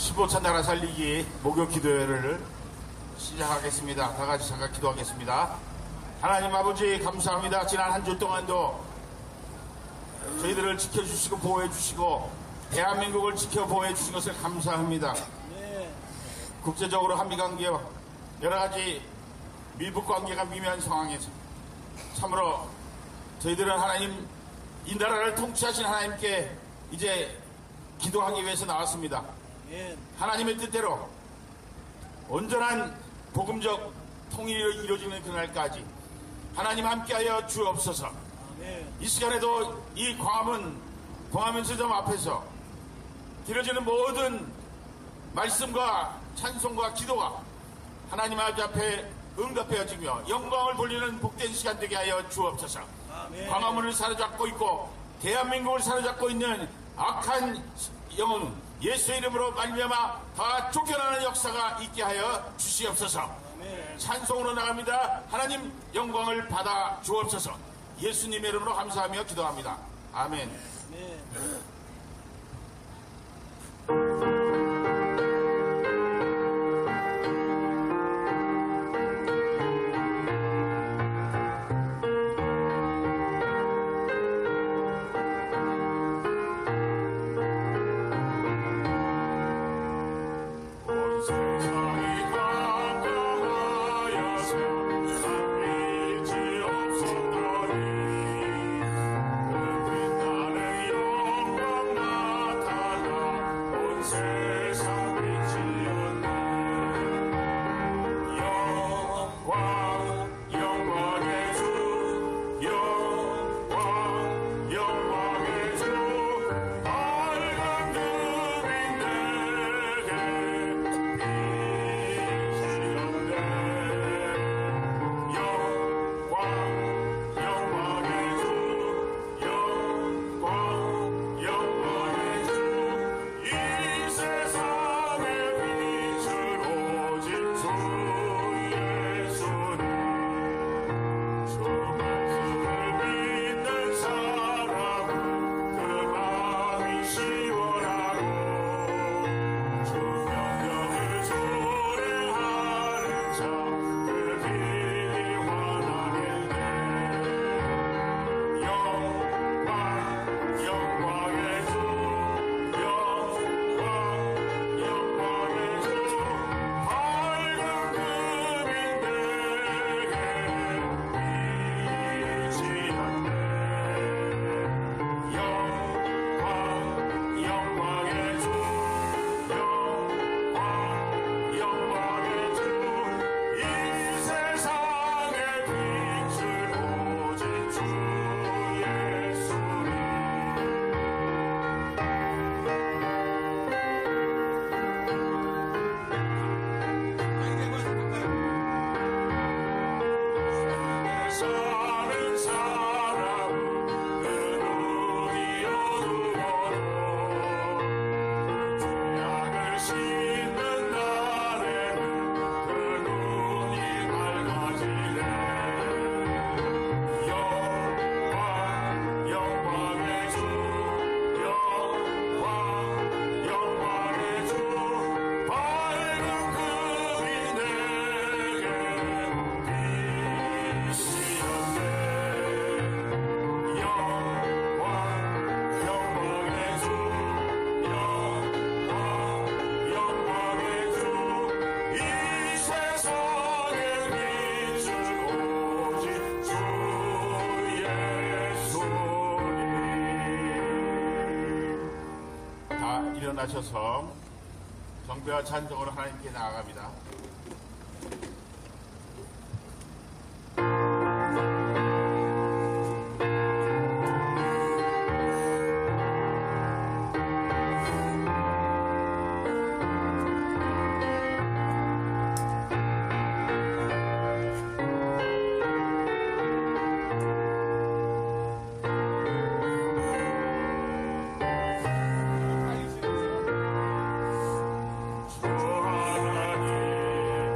15차 나라 살리기 목요 기도회를 시작하겠습니다. 다 같이 잠깐 기도하겠습니다. 하나님 아버지 감사합니다. 지난 한 주 동안도 저희들을 지켜주시고 보호해주시고 대한민국을 지켜 보호해주신 것을 감사합니다. 국제적으로 한미관계 여러가지 밀북관계가 미묘한 상황에서 참으로 저희들은 하나님 이 나라를 통치하신 하나님께 이제 기도하기 위해서 나왔습니다. 하나님의 뜻대로 온전한 복음적 통일이 이루어지는 그날까지 하나님 함께하여 주옵소서. 이 시간에도 이 광화문 서점 앞에서 드려지는 모든 말씀과 찬송과 기도가 하나님 아버지 앞에 응답되어지며 영광을 돌리는 복된 시간 되게 하여 주옵소서. 광화문을 사로잡고 있고 대한민국을 사로잡고 있는 악한 영혼 예수의 이름으로 말미암아 다 쫓겨나는 역사가 있게 하여 주시옵소서. 찬송으로 나갑니다. 하나님 영광을 받아 주옵소서. 예수님의 이름으로 감사하며 기도합니다. 아멘. 일어나셔서 경배와 찬송으로 하나님께 나아갑니다. 하나님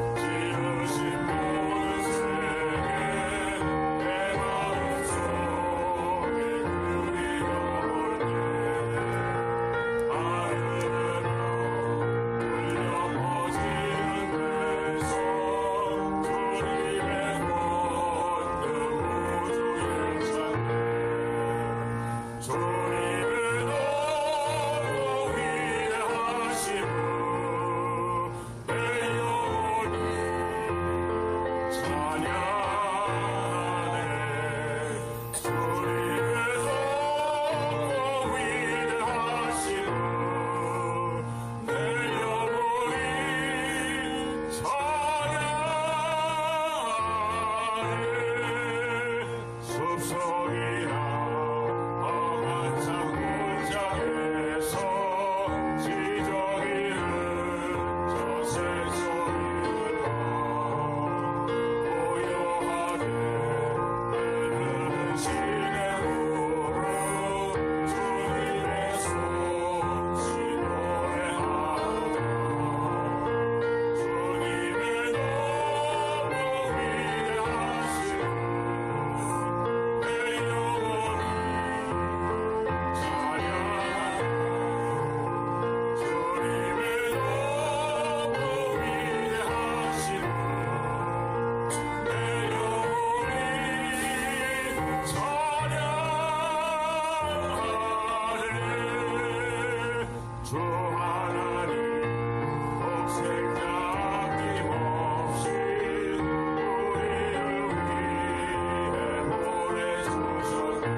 주 하나님 독생자 아낌없이 우리를 위해 보내주셨네.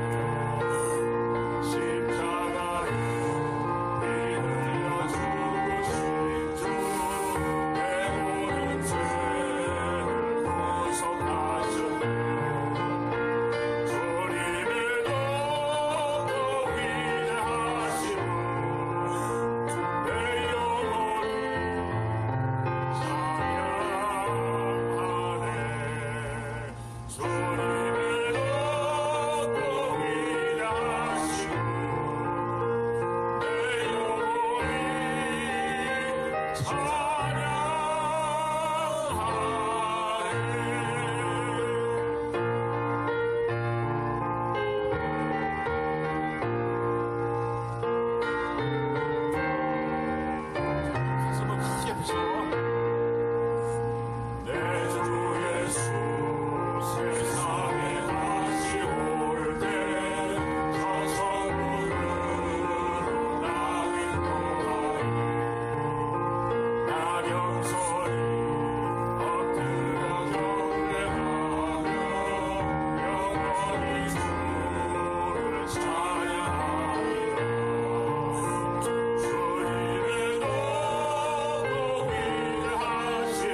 십자가를 이들려 죽으신 주 내 모든 죄를 구속하셨네. 주님의 높고 위대하심을 내 영혼이 찬양하네. 주님의 높고 위대하심을 내 영혼이 찬양하네. 가슴을 크게 펴시고 내 주 예수 세상에 다시 올때 저 성문으로 나를 통하리. 나경선이 엎드려 경배하며 영원히 주를 찬양하리라. 주님의 높고 위대하심을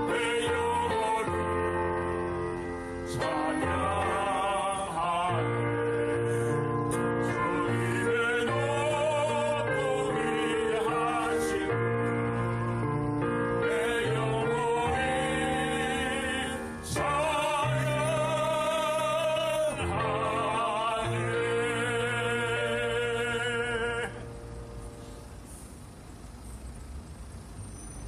내 영혼이 찬양하네. 주님의 높고 위대하심을 내 영혼이 찬양하네.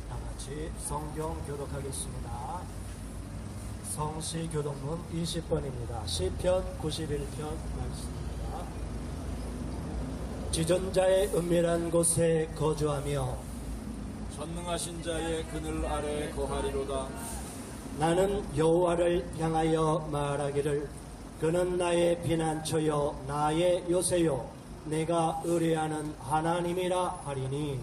다 같이 성경 교독하겠습니다. 성시 교독문 20번입니다. 시편 91편 말씀입니다. 지존자의 은밀한 곳에 거주하며 전능하신 자의 그늘 아래 거하리로다. 나는 여호와를 향하여 말하기를 그는 나의 피난처요 나의 요새요 내가 의뢰하는 하나님이라 하리니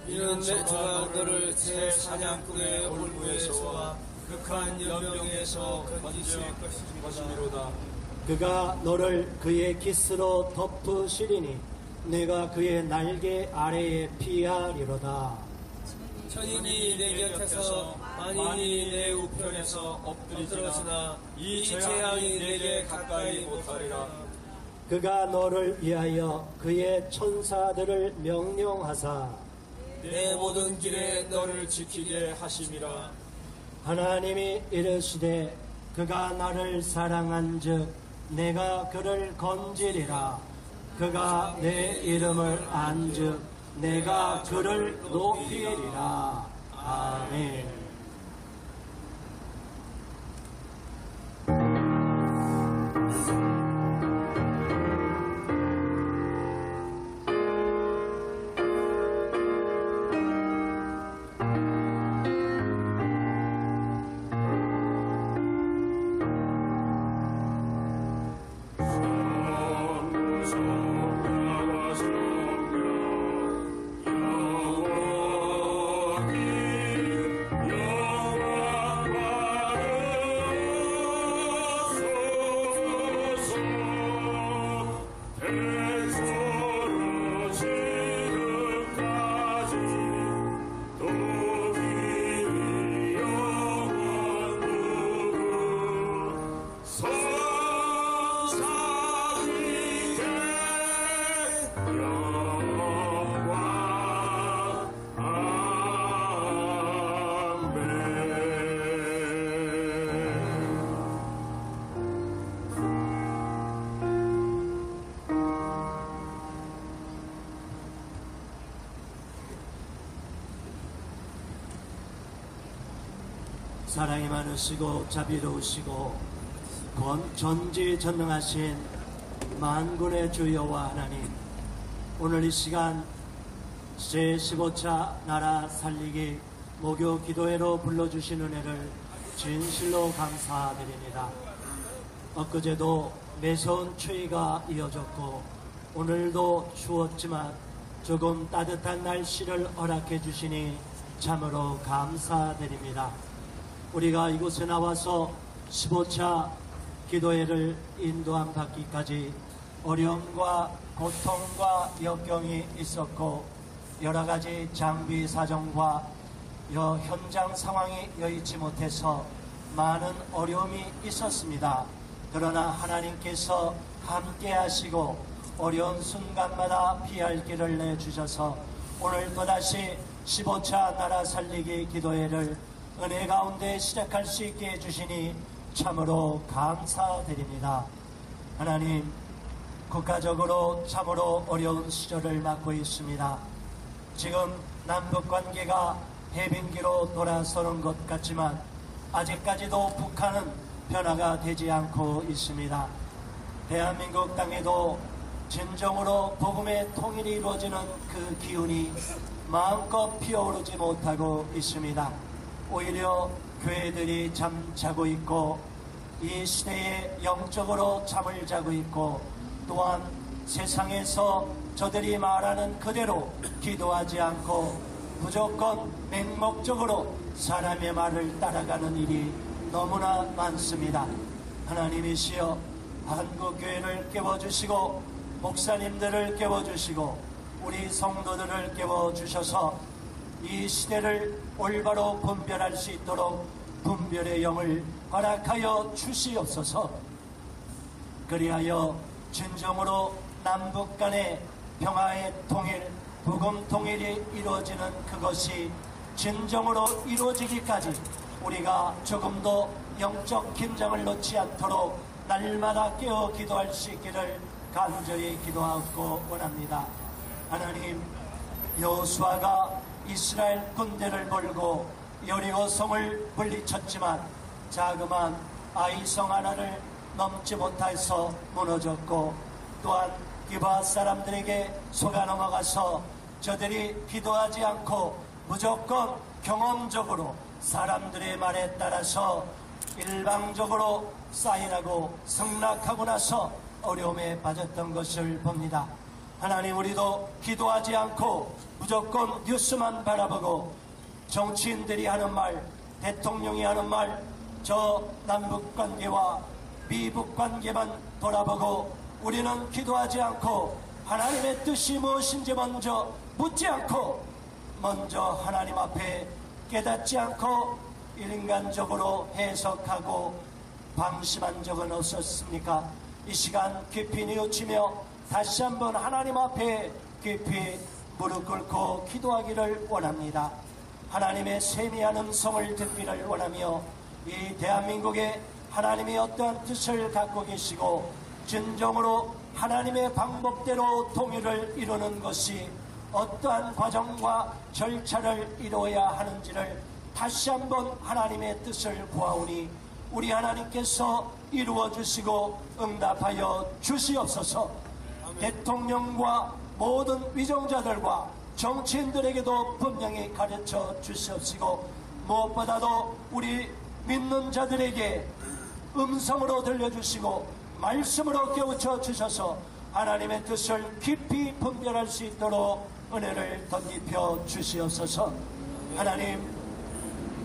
이는 내가 너를 새 사냥꾼의 올무에서와 극한 연병에서 건지실 것이미로다. 그가 너를 그의 기스로 덮으시리니 내가 그의 날개 아래에 피하리로다. 천인이 내 곁에서 만인이 내 우편에서 엎드리지나 이 재앙이 내게 가까이 못하리라. 그가 너를 위하여 그의 천사들을 명령하사 내 모든 길에 너를 지키게 하심이라. 하나님이 이르시되 그가 나를 사랑한즉 내가 그를 건지리라. 그가 내 이름을 안즉 내가 그를 높이리라. 아멘. 사랑이 많으시고 자비로우시고 전지전능하신 만군의 주 여호와 하나님, 오늘 이 시간 제15차 나라 살리기 목요 기도회로 불러주신 은혜를 진실로 감사드립니다. 엊그제도 매서운 추위가 이어졌고 오늘도 추웠지만 조금 따뜻한 날씨를 허락해 주시니 참으로 감사드립니다. 우리가 이곳에 나와서 15차 기도회를 인도함 받기까지 어려움과 고통과 역경이 있었고 여러 가지 장비 사정과 현장 상황이 여의치 못해서 많은 어려움이 있었습니다. 그러나 하나님께서 함께 하시고 어려운 순간마다 피할 길을 내주셔서 오늘 또다시 15차 나라 살리기 기도회를 은혜 가운데 시작할 수 있게 해주시니 참으로 감사드립니다. 하나님, 국가적으로 참으로 어려운 시절을 맞고 있습니다. 지금 남북관계가 해빙기로 돌아서는 것 같지만 아직까지도 북한은 변화가 되지 않고 있습니다. 대한민국 땅에도 진정으로 복음의 통일이 이루어지는 그 기운이 마음껏 피어오르지 못하고 있습니다. 오히려 교회들이 잠자고 있고 이 시대에 영적으로 잠을 자고 있고 또한 세상에서 저들이 말하는 그대로 기도하지 않고 무조건 맹목적으로 사람의 말을 따라가는 일이 너무나 많습니다. 하나님이시여 한국교회를 깨워주시고 목사님들을 깨워주시고 우리 성도들을 깨워주셔서 이 시대를 올바로 분별할 수 있도록 분별의 영을 허락하여 주시옵소서. 그리하여 진정으로 남북 간의 평화의 통일, 복음 통일이 이루어지는 그것이 진정으로 이루어지기까지 우리가 조금도 영적 긴장을 놓지 않도록 날마다 깨어 기도할 수 있기를 간절히 기도하고 원합니다. 하나님, 여호수아가 이스라엘 군대를 몰고 여리고성을 물리쳤지만 자그마한 아이성 하나를 넘지 못해서 무너졌고 또한 기브아 사람들에게 속아 넘어가서 저들이 기도하지 않고 무조건 경험적으로 사람들의 말에 따라서 일방적으로 사인하고 승낙하고 나서 어려움에 빠졌던 것을 봅니다. 하나님, 우리도 기도하지 않고 무조건 뉴스만 바라보고 정치인들이 하는 말, 대통령이 하는 말, 저 남북관계와 미북관계만 돌아보고 우리는 기도하지 않고 하나님의 뜻이 무엇인지 먼저 묻지 않고 먼저 하나님 앞에 깨닫지 않고 인간적으로 해석하고 방심한 적은 없었습니까? 이 시간 깊이 뉘우치며 다시 한번 하나님 앞에 깊이 무릎 꿇고 기도하기를 원합니다. 하나님의 세미한 음성을 듣기를 원하며 이 대한민국에 하나님이 어떠한 뜻을 갖고 계시고 진정으로 하나님의 방법대로 통일을 이루는 것이 어떠한 과정과 절차를 이루어야 하는지를 다시 한번 하나님의 뜻을 구하오니 우리 하나님께서 이루어 주시고 응답하여 주시옵소서. 대통령과 모든 위정자들과 정치인들에게도 분명히 가르쳐 주시옵시고 무엇보다도 우리 믿는 자들에게 음성으로 들려주시고 말씀으로 깨우쳐 주셔서 하나님의 뜻을 깊이 분별할 수 있도록 은혜를 덧입혀 주시옵소서. 하나님,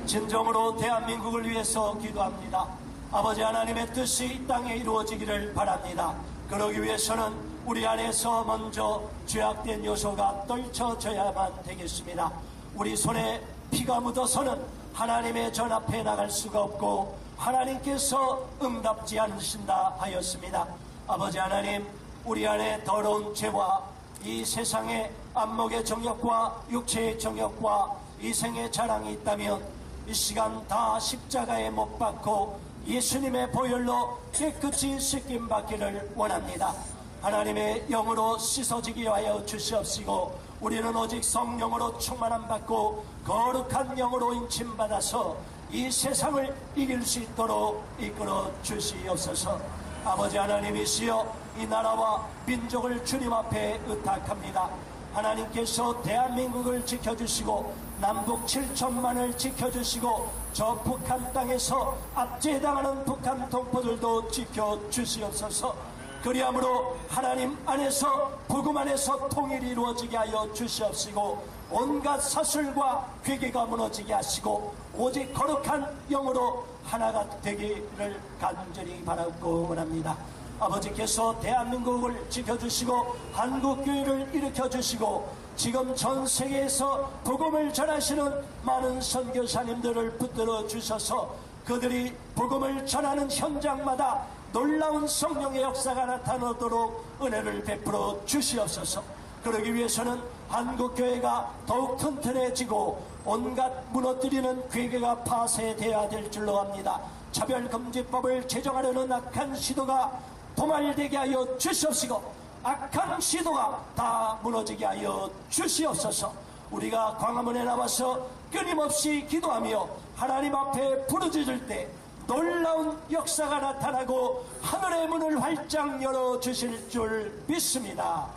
진정으로 대한민국을 위해서 기도합니다. 아버지 하나님의 뜻이 이 땅에 이루어지기를 바랍니다. 그러기 위해서는 우리 안에서 먼저 죄악된 요소가 떨쳐져야만 되겠습니다. 우리 손에 피가 묻어서는 하나님의 전 앞에 나갈 수가 없고 하나님께서 응답지 않으신다 하였습니다. 아버지 하나님, 우리 안에 더러운 죄와 이 세상의 안목의 정욕과 육체의 정욕과 이생의 자랑이 있다면 이 시간 다 십자가에 못 박고 예수님의 보혈로 깨끗이 씻김 받기를 원합니다. 하나님의 영으로 씻어지게 하여 주시옵시고 우리는 오직 성령으로 충만함 받고 거룩한 영으로 인침받아서 이 세상을 이길 수 있도록 이끌어 주시옵소서. 아버지 하나님이시여 이 나라와 민족을 주님 앞에 의탁합니다. 하나님께서 대한민국을 지켜주시고 남북 7천만을 지켜주시고 저 북한 땅에서 압제당하는 북한 동포들도 지켜주시옵소서. 그리함으로 하나님 안에서 복음 안에서 통일이 이루어지게 하여 주시옵시고 온갖 사슬과 괴계가 무너지게 하시고 오직 거룩한 영으로 하나가 되기를 간절히 바라고 원합니다. 아버지께서 대한민국을 지켜주시고 한국교회를 일으켜주시고 지금 전 세계에서 복음을 전하시는 많은 선교사님들을 붙들어 주셔서 그들이 복음을 전하는 현장마다 놀라운 성령의 역사가 나타나도록 은혜를 베풀어 주시옵소서. 그러기 위해서는 한국교회가 더욱 튼튼해지고 온갖 무너뜨리는 괴계가 파쇄되어야 될 줄로 압니다. 차별금지법을 제정하려는 악한 시도가 도말되게 하여 주시옵시고 악한 시도가 다 무너지게 하여 주시옵소서. 우리가 광화문에 나와서 끊임없이 기도하며 하나님 앞에 부르짖을 때 놀라운 역사가 나타나고 하늘의 문을 활짝 열어주실 줄 믿습니다.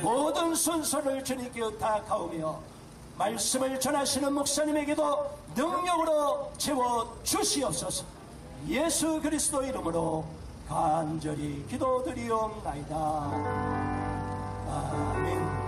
모든 순서를 주님께 의탁하오며 말씀을 전하시는 목사님에게도 능력으로 채워주시옵소서. 예수 그리스도 이름으로 간절히 기도드리옵나이다. 아멘.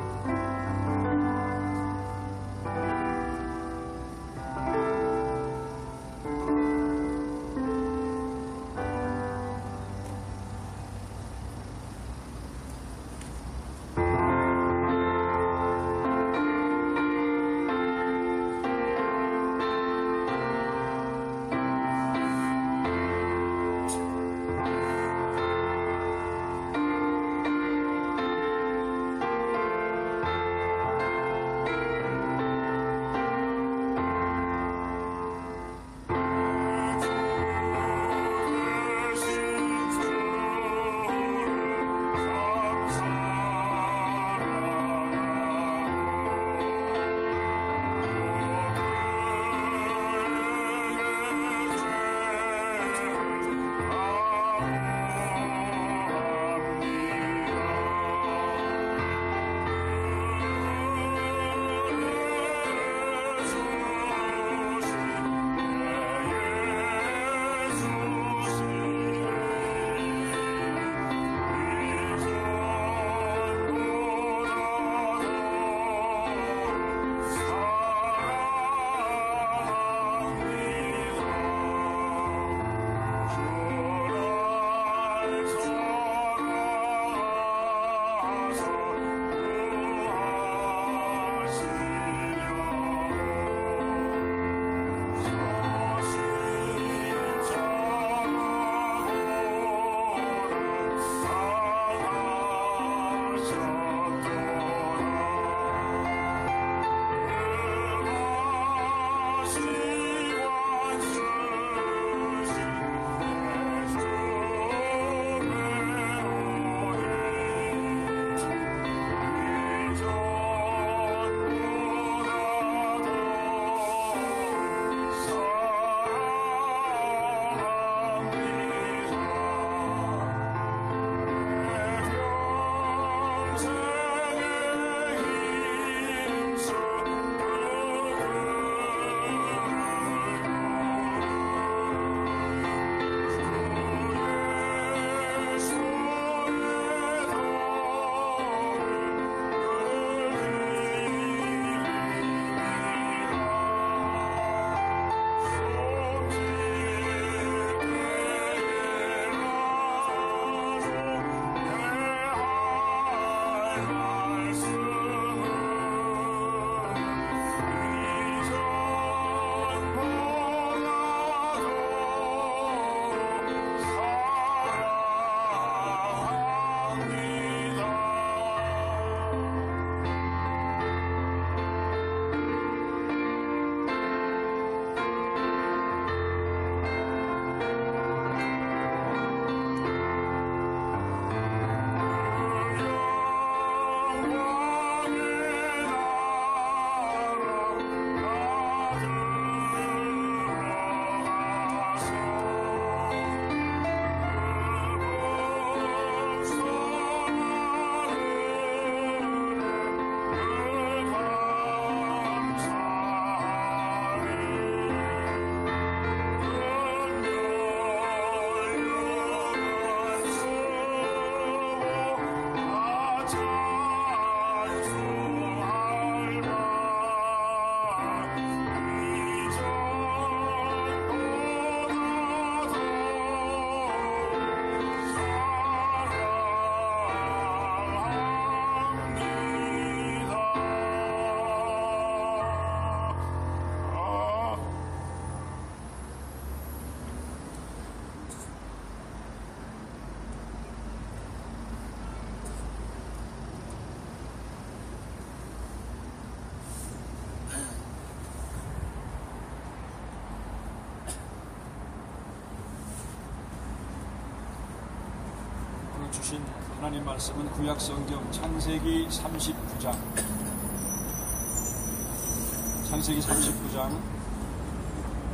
하나님 말씀은 구약성경 창세기 39장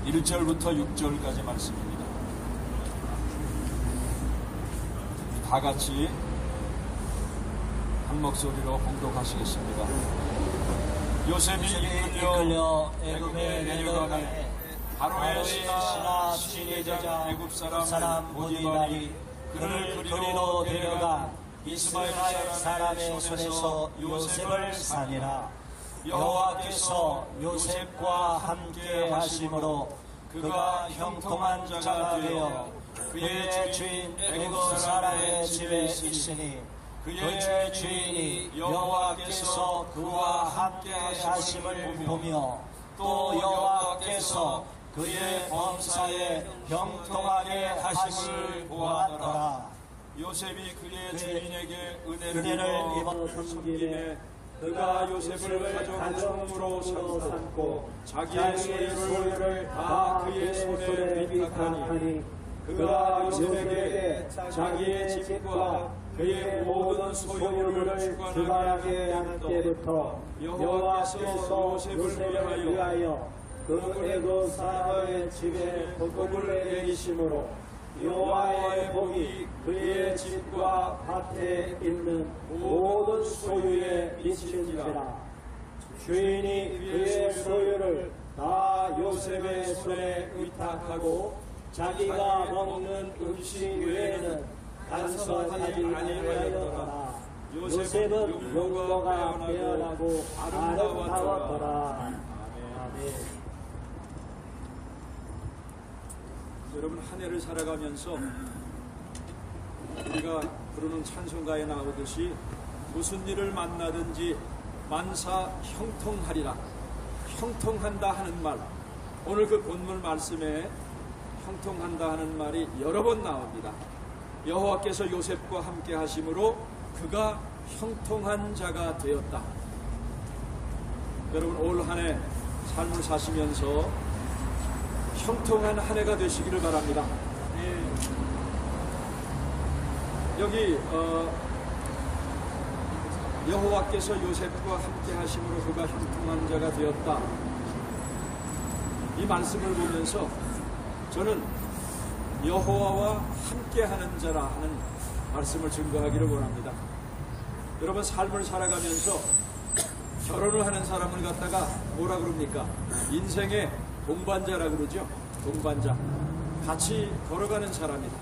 1절부터 6절까지 말씀입니다. 다 같이 한 목소리로 봉독하시겠습니다. 요셉이 이끌려 애굽에 내려가매 바로의 신하 시내자 애굽 사람 보디발이 그를 그리로 데려가 이스마엘 사람의 손에서 요셉을 사니라. 여호와께서 요셉과 함께 하심으로 그가 형통한 자가 되어 그의 주인 애굽 사람의 집에 있으니 그의 주인이 여호와께서 그와 함께 하심을 보며 또 여호와께서 그의 범사에 형통하게 하심을 보았더라. 요셉이 그의 주인에게 은혜를 입어 섬기매 그가 요셉을 가정으로 삼고 자기의 소유를 다 그의 손에 위탁하니 그가 요셉에게 자기의 집과 그의 모든 소유를 주관하게 한 때부터 여호와께서 요셉을 위하여 그 애굽 사람의 집에 복을 내리심으로 여호와의 복이 그의 집과 밭에 있는 모든 소유에 미친지라. 주인이 그의 소유를 다 요셉의 손에 위탁하고 자기가 먹는 음식 외에는 간섭하지 아니하였더라. 요셉은 용모가 빼어나고 아름다웠더라. 아멘. 여러분, 한 해를 살아가면서 우리가 부르는 찬송가에 나오듯이 무슨 일을 만나든지 만사 형통하리라, 형통한다 하는 말, 오늘 그 본문 말씀에 형통한다 하는 말이 여러 번 나옵니다. 여호와께서 요셉과 함께 하심으로 그가 형통한 자가 되었다. 여러분, 올 한 해 삶을 사시면서 형통한 한 해가 되시기를 바랍니다. 여기 여호와께서 요셉과 함께 하심으로 그가 형통한 자가 되었다. 이 말씀을 보면서 저는 여호와와 함께하는 자라 하는 말씀을 증거하기를 원합니다. 여러분, 삶을 살아가면서 결혼을 하는 사람을 갖다가 뭐라 그럽니까? 인생의 동반자라 그러죠. 동반자. 같이 걸어가는 사람이다.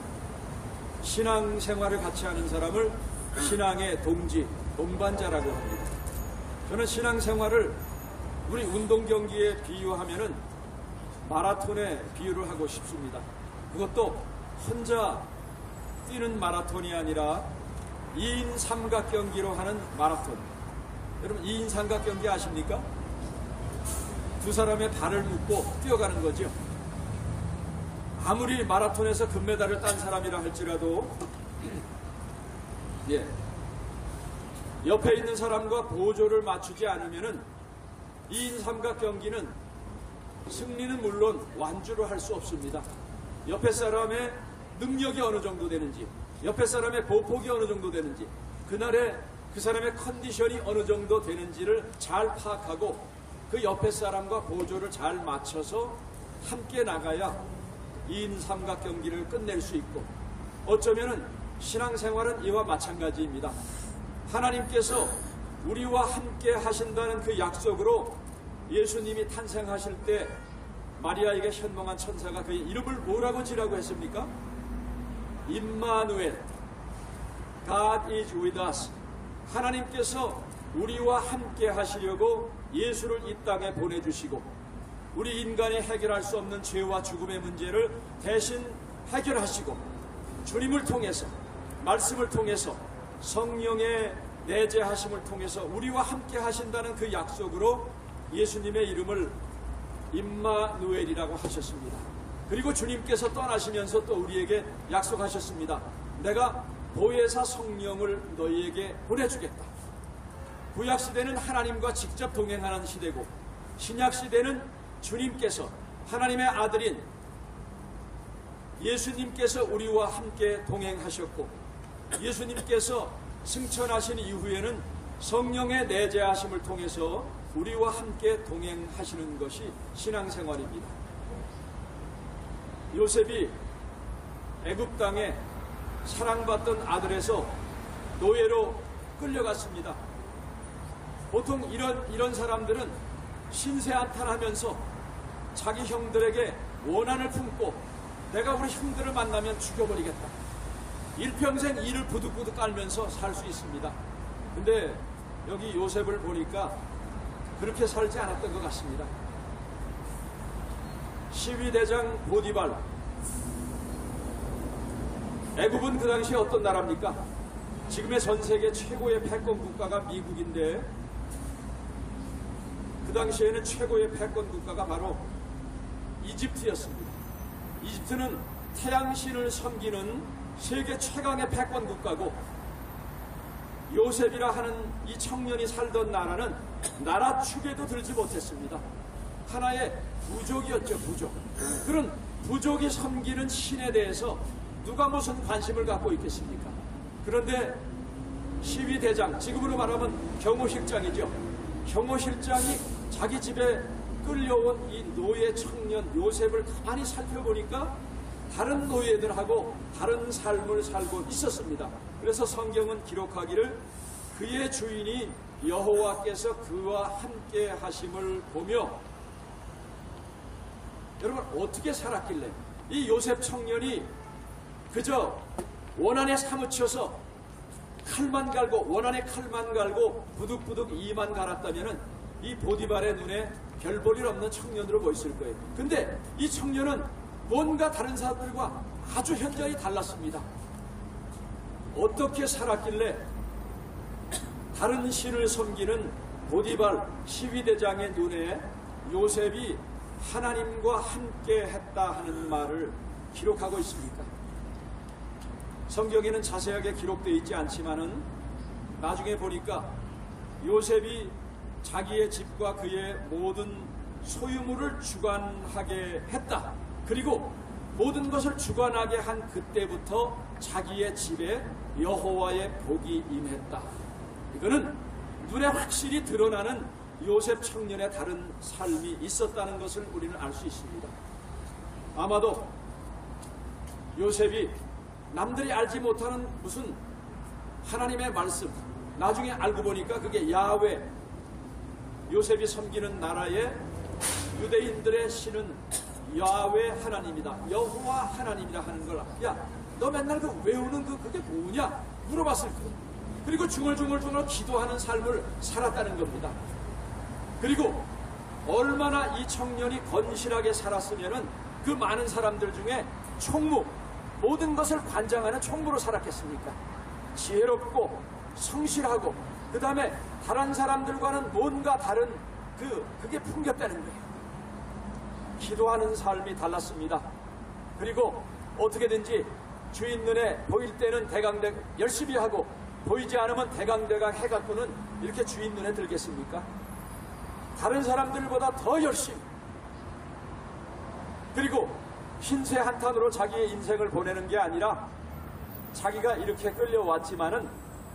신앙생활을 같이 하는 사람을 신앙의 동지, 동반자라고 합니다. 저는 신앙생활을 우리 운동경기에 비유하면은 마라톤에 비유를 하고 싶습니다. 그것도 혼자 뛰는 마라톤이 아니라 2인 삼각경기로 하는 마라톤. 여러분, 2인 삼각경기 아십니까? 두 사람의 발을 묶고 뛰어가는 거죠. 아무리 마라톤에서 금메달을 딴 사람이라 할지라도 옆에 있는 사람과 보조를 맞추지 않으면은 2인 삼각경기는 승리는 물론 완주를 할 수 없습니다. 옆에 사람의 능력이 어느 정도 되는지, 옆에 사람의 보폭이 어느 정도 되는지, 그날의 그 사람의 컨디션이 어느 정도 되는지를 잘 파악하고 그 옆에 사람과 보조를 잘 맞춰서 함께 나가야 2인 삼각경기를 끝낼 수 있고, 어쩌면은 신앙생활은 이와 마찬가지입니다. 하나님께서 우리와 함께 하신다는 그 약속으로 예수님이 탄생하실 때 마리아에게 현몽한 천사가 그의 이름을 뭐라고 지라고 했습니까? 임마누엘, God is with us. 하나님께서 우리와 함께 하시려고 예수를 이 땅에 보내주시고 우리 인간이 해결할 수 없는 죄와 죽음의 문제를 대신 해결하시고 주님을 통해서, 말씀을 통해서, 성령의 내재하심을 통해서 우리와 함께 하신다는 그 약속으로 예수님의 이름을 임마누엘이라고 하셨습니다. 그리고 주님께서 떠나시면서 또 우리에게 약속하셨습니다. 내가 보혜사 성령을 너희에게 보내주겠다. 구약시대는 하나님과 직접 동행하는 시대고, 신약시대는 주님께서, 하나님의 아들인 예수님께서 우리와 함께 동행하셨고, 예수님께서 승천하신 이후에는 성령의 내재하심을 통해서 우리와 함께 동행하시는 것이 신앙생활입니다. 요셉이 애굽 땅에 사랑받던 아들에서 노예로 끌려갔습니다. 보통 이런 사람들은 신세한탄하면서 자기 형들에게 원한을 품고 내가 우리 형들을 만나면 죽여버리겠다. 일평생 이를 부득부득 깔면서 살 수 있습니다. 근데 여기 요셉을 보니까 그렇게 살지 않았던 것 같습니다. 시위대장 보디발, 애굽은 그 당시에 어떤 나라입니까? 지금의 전 세계 최고의 패권 국가가 미국인데 그 당시에는 최고의 패권 국가가 바로 이집트였습니다. 이집트는 태양신을 섬기는 세계 최강의 패권 국가고, 요셉이라 하는 이 청년이 살던 나라는 나라 축에도 들지 못했습니다. 하나의 부족이었죠, 부족. 그런 부족이 섬기는 신에 대해서 누가 무슨 관심을 갖고 있겠습니까? 그런데 시위대장, 지금으로 말하면 경호실장이죠. 경호실장이 자기 집에 끌려온 이 노예 청년 요셉을 가만히 살펴보니까 다른 노예들하고 다른 삶을 살고 있었습니다. 그래서 성경은 기록하기를 그의 주인이 여호와께서 그와 함께 하심을 보며, 여러분 어떻게 살았길래 이 요셉 청년이 그저 원한에 사무쳐서 칼만 갈고 원한에 칼만 갈고 부득부득 이만 갈았다면은 이 보디발의 눈에 별 볼 일 없는 청년으로 보였을 거예요. 근데 이 청년은 뭔가 다른 사람들과 아주 현저히 달랐습니다. 어떻게 살았길래 다른 신을 섬기는 보디발 시위대장의 눈에 요셉이 하나님과 함께 했다 하는 말을 기록하고 있습니까? 성경에는 자세하게 기록되어 있지 않지만은 나중에 보니까 요셉이 자기의 집과 그의 모든 소유물을 주관하게 했다. 그리고 모든 것을 주관하게 한 그때부터 자기의 집에 여호와의 복이 임했다. 이거는 눈에 확실히 드러나는 요셉 청년의 다른 삶이 있었다는 것을 우리는 알 수 있습니다. 아마도 요셉이 남들이 알지 못하는 무슨 하나님의 말씀, 나중에 알고 보니까 그게 야훼, 요셉이 섬기는 나라의 유대인들의 신은 야훼 하나님이다, 여호와 하나님이라 하는 걸, 야, 너 맨날 그 외우는 그게 뭐냐 물어봤을 거예요. 그리고 중얼중얼 기도하는 삶을 살았다는 겁니다. 그리고 얼마나 이 청년이 건실하게 살았으면은 그 많은 사람들 중에 총무, 모든 것을 관장하는 총무로 살았겠습니까? 지혜롭고 성실하고 그 다음에 다른 사람들과는 뭔가 다른 그게 풍겼다는 거예요. 기도하는 삶이 달랐습니다. 그리고 어떻게든지 주인 눈에 보일 때는 대강대강 열심히 하고 보이지 않으면 대강대강 해갖고는 이렇게 주인 눈에 들겠습니까? 다른 사람들보다 더 열심히, 그리고 흰새 한탄으로 자기의 인생을 보내는 게 아니라 자기가 이렇게 끌려왔지만은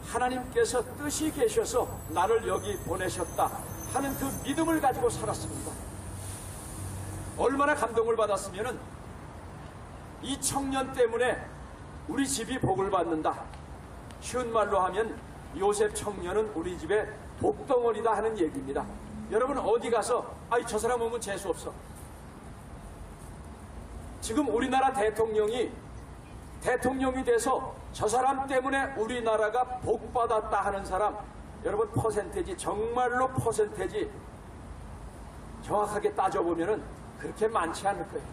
하나님께서 뜻이 계셔서 나를 여기 보내셨다 하는 그 믿음을 가지고 살았습니다. 얼마나 감동을 받았으면은 이 청년 때문에 우리 집이 복을 받는다. 쉬운 말로 하면 요셉 청년은 우리 집의 복덩어리다 하는 얘기입니다. 여러분 어디 가서 아이 저 사람 오면 재수 없어. 지금 우리나라 대통령이 돼서 저 사람 때문에 우리나라가 복받았다 하는 사람, 여러분 퍼센테이지, 정말로 퍼센테이지 정확하게 따져보면은 그렇게 많지 않을 거예요.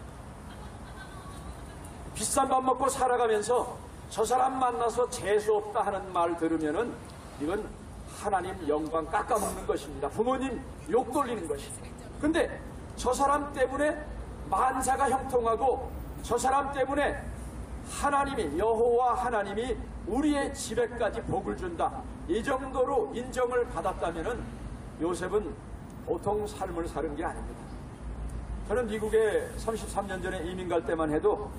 비싼 밥 먹고 살아가면서 저 사람 만나서 재수 없다 하는 말 들으면은 이건 하나님 영광 깎아먹는 것입니다. 부모님 욕 돌리는 것입니다. 근데 저 사람 때문에 만사가 형통하고 저 사람 때문에 하나님이, 여호와 하나님이 우리의 집에까지 복을 준다, 이 정도로 인정을 받았다면은 요셉은 보통 삶을 사는 게 아닙니다. 저는 미국에 33년 전에 이민 갈 때만 해도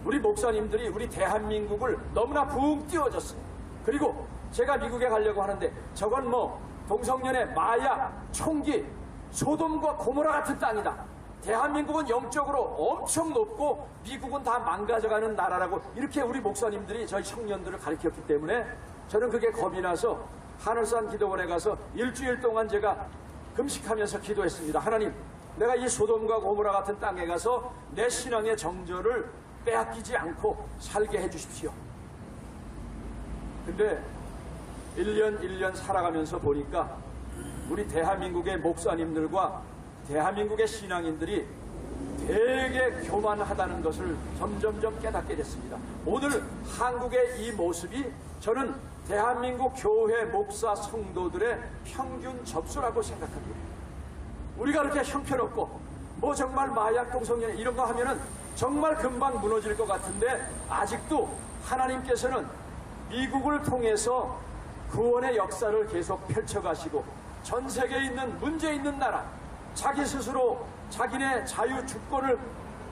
우리 목사님들이 우리 대한민국을 너무나 붕 띄워줬어요. 그리고 제가 미국에 가려고 하는데 저건 뭐 동성연애, 마약, 총기, 소돔과 고모라 같은 땅이다. 대한민국은 영적으로 엄청 높고 미국은 다 망가져가는 나라라고 이렇게 우리 목사님들이 저희 청년들을 가르쳤기 때문에 저는 그게 겁이 나서 하늘산 기도원에 가서 일주일 동안 제가 금식하면서 기도했습니다. 하나님, 내가 이 소돔과 고모라 같은 땅에 가서 내 신앙의 정절을 빼앗기지 않고 살게 해주십시오. 근데 1년 살아가면서 보니까 우리 대한민국의 목사님들과 대한민국의 신앙인들이 되게 교만하다는 것을 점점점 깨닫게 됐습니다. 오늘 한국의 이 모습이 저는 대한민국 교회 목사 성도들의 평균 접수라고 생각합니다. 우리가 그렇게 형편없고 뭐 정말 마약 동성연애 이런 거 하면은 정말 금방 무너질 것 같은데 아직도 하나님께서는 미국을 통해서 구원의 역사를 계속 펼쳐가시고 전 세계에 있는 문제 있는 나라, 자기 스스로 자기네 자유 주권을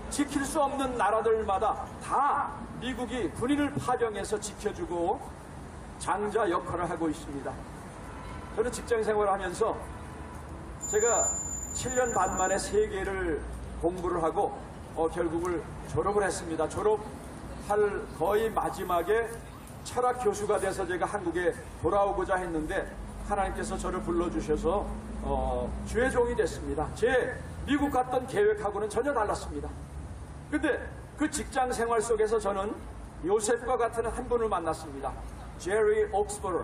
지킬 수 없는 나라들마다 다 미국이 군인을 파병해서 지켜주고 장자 역할을 하고 있습니다. 저는 직장 생활을 하면서 제가 7년 반 만에 세계를 공부를 하고 결국을 졸업을 했습니다. 졸업할 거의 마지막에 철학 교수가 돼서 제가 한국에 돌아오고자 했는데 하나님께서 저를 불러주셔서 주의 종이 됐습니다. 제 미국 갔던 계획하고는 전혀 달랐습니다. 근데 그 직장 생활 속에서 저는 요셉과 같은 한 분을 만났습니다. 제리 옥스버러.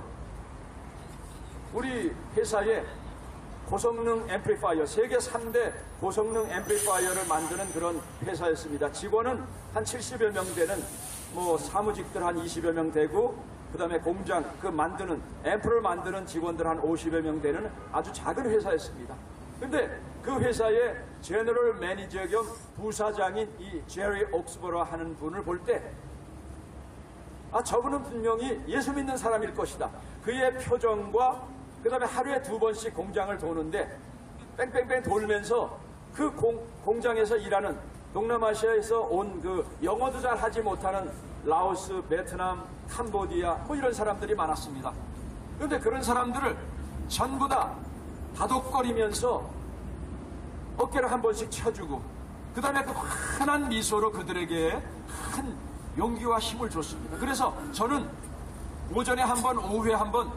우리 회사에 고성능 앰플리파이어, 세계 3대 고성능 앰플리파이어를 만드는 그런 회사였습니다. 직원은 한 70여 명 되는 뭐 사무직들 한 20여 명 되고 그 다음에 공장 그 만드는 앰플을 만드는 직원들 한 50여 명 되는 아주 작은 회사였습니다. 근데 그 회사의 제너럴 매니저 겸 부사장인 이 제리 옥스버러 하는 분을 볼 때 저분은 분명히 예수 믿는 사람일 것이다. 그의 표정과 그 다음에 하루에 2번씩 공장을 도는데 뺑뺑뺑 돌면서 그 공장에서 일하는 동남아시아에서 온 그 영어도 잘 하지 못하는 라오스, 베트남, 캄보디아 뭐 이런 사람들이 많았습니다. 그런데 그런 사람들을 전부 다 다독거리면서 어깨를 한 번씩 쳐주고 그 다음에 그 환한 미소로 그들에게 큰 용기와 힘을 줬습니다. 그래서 저는 오전에 한 번, 오후에 한 번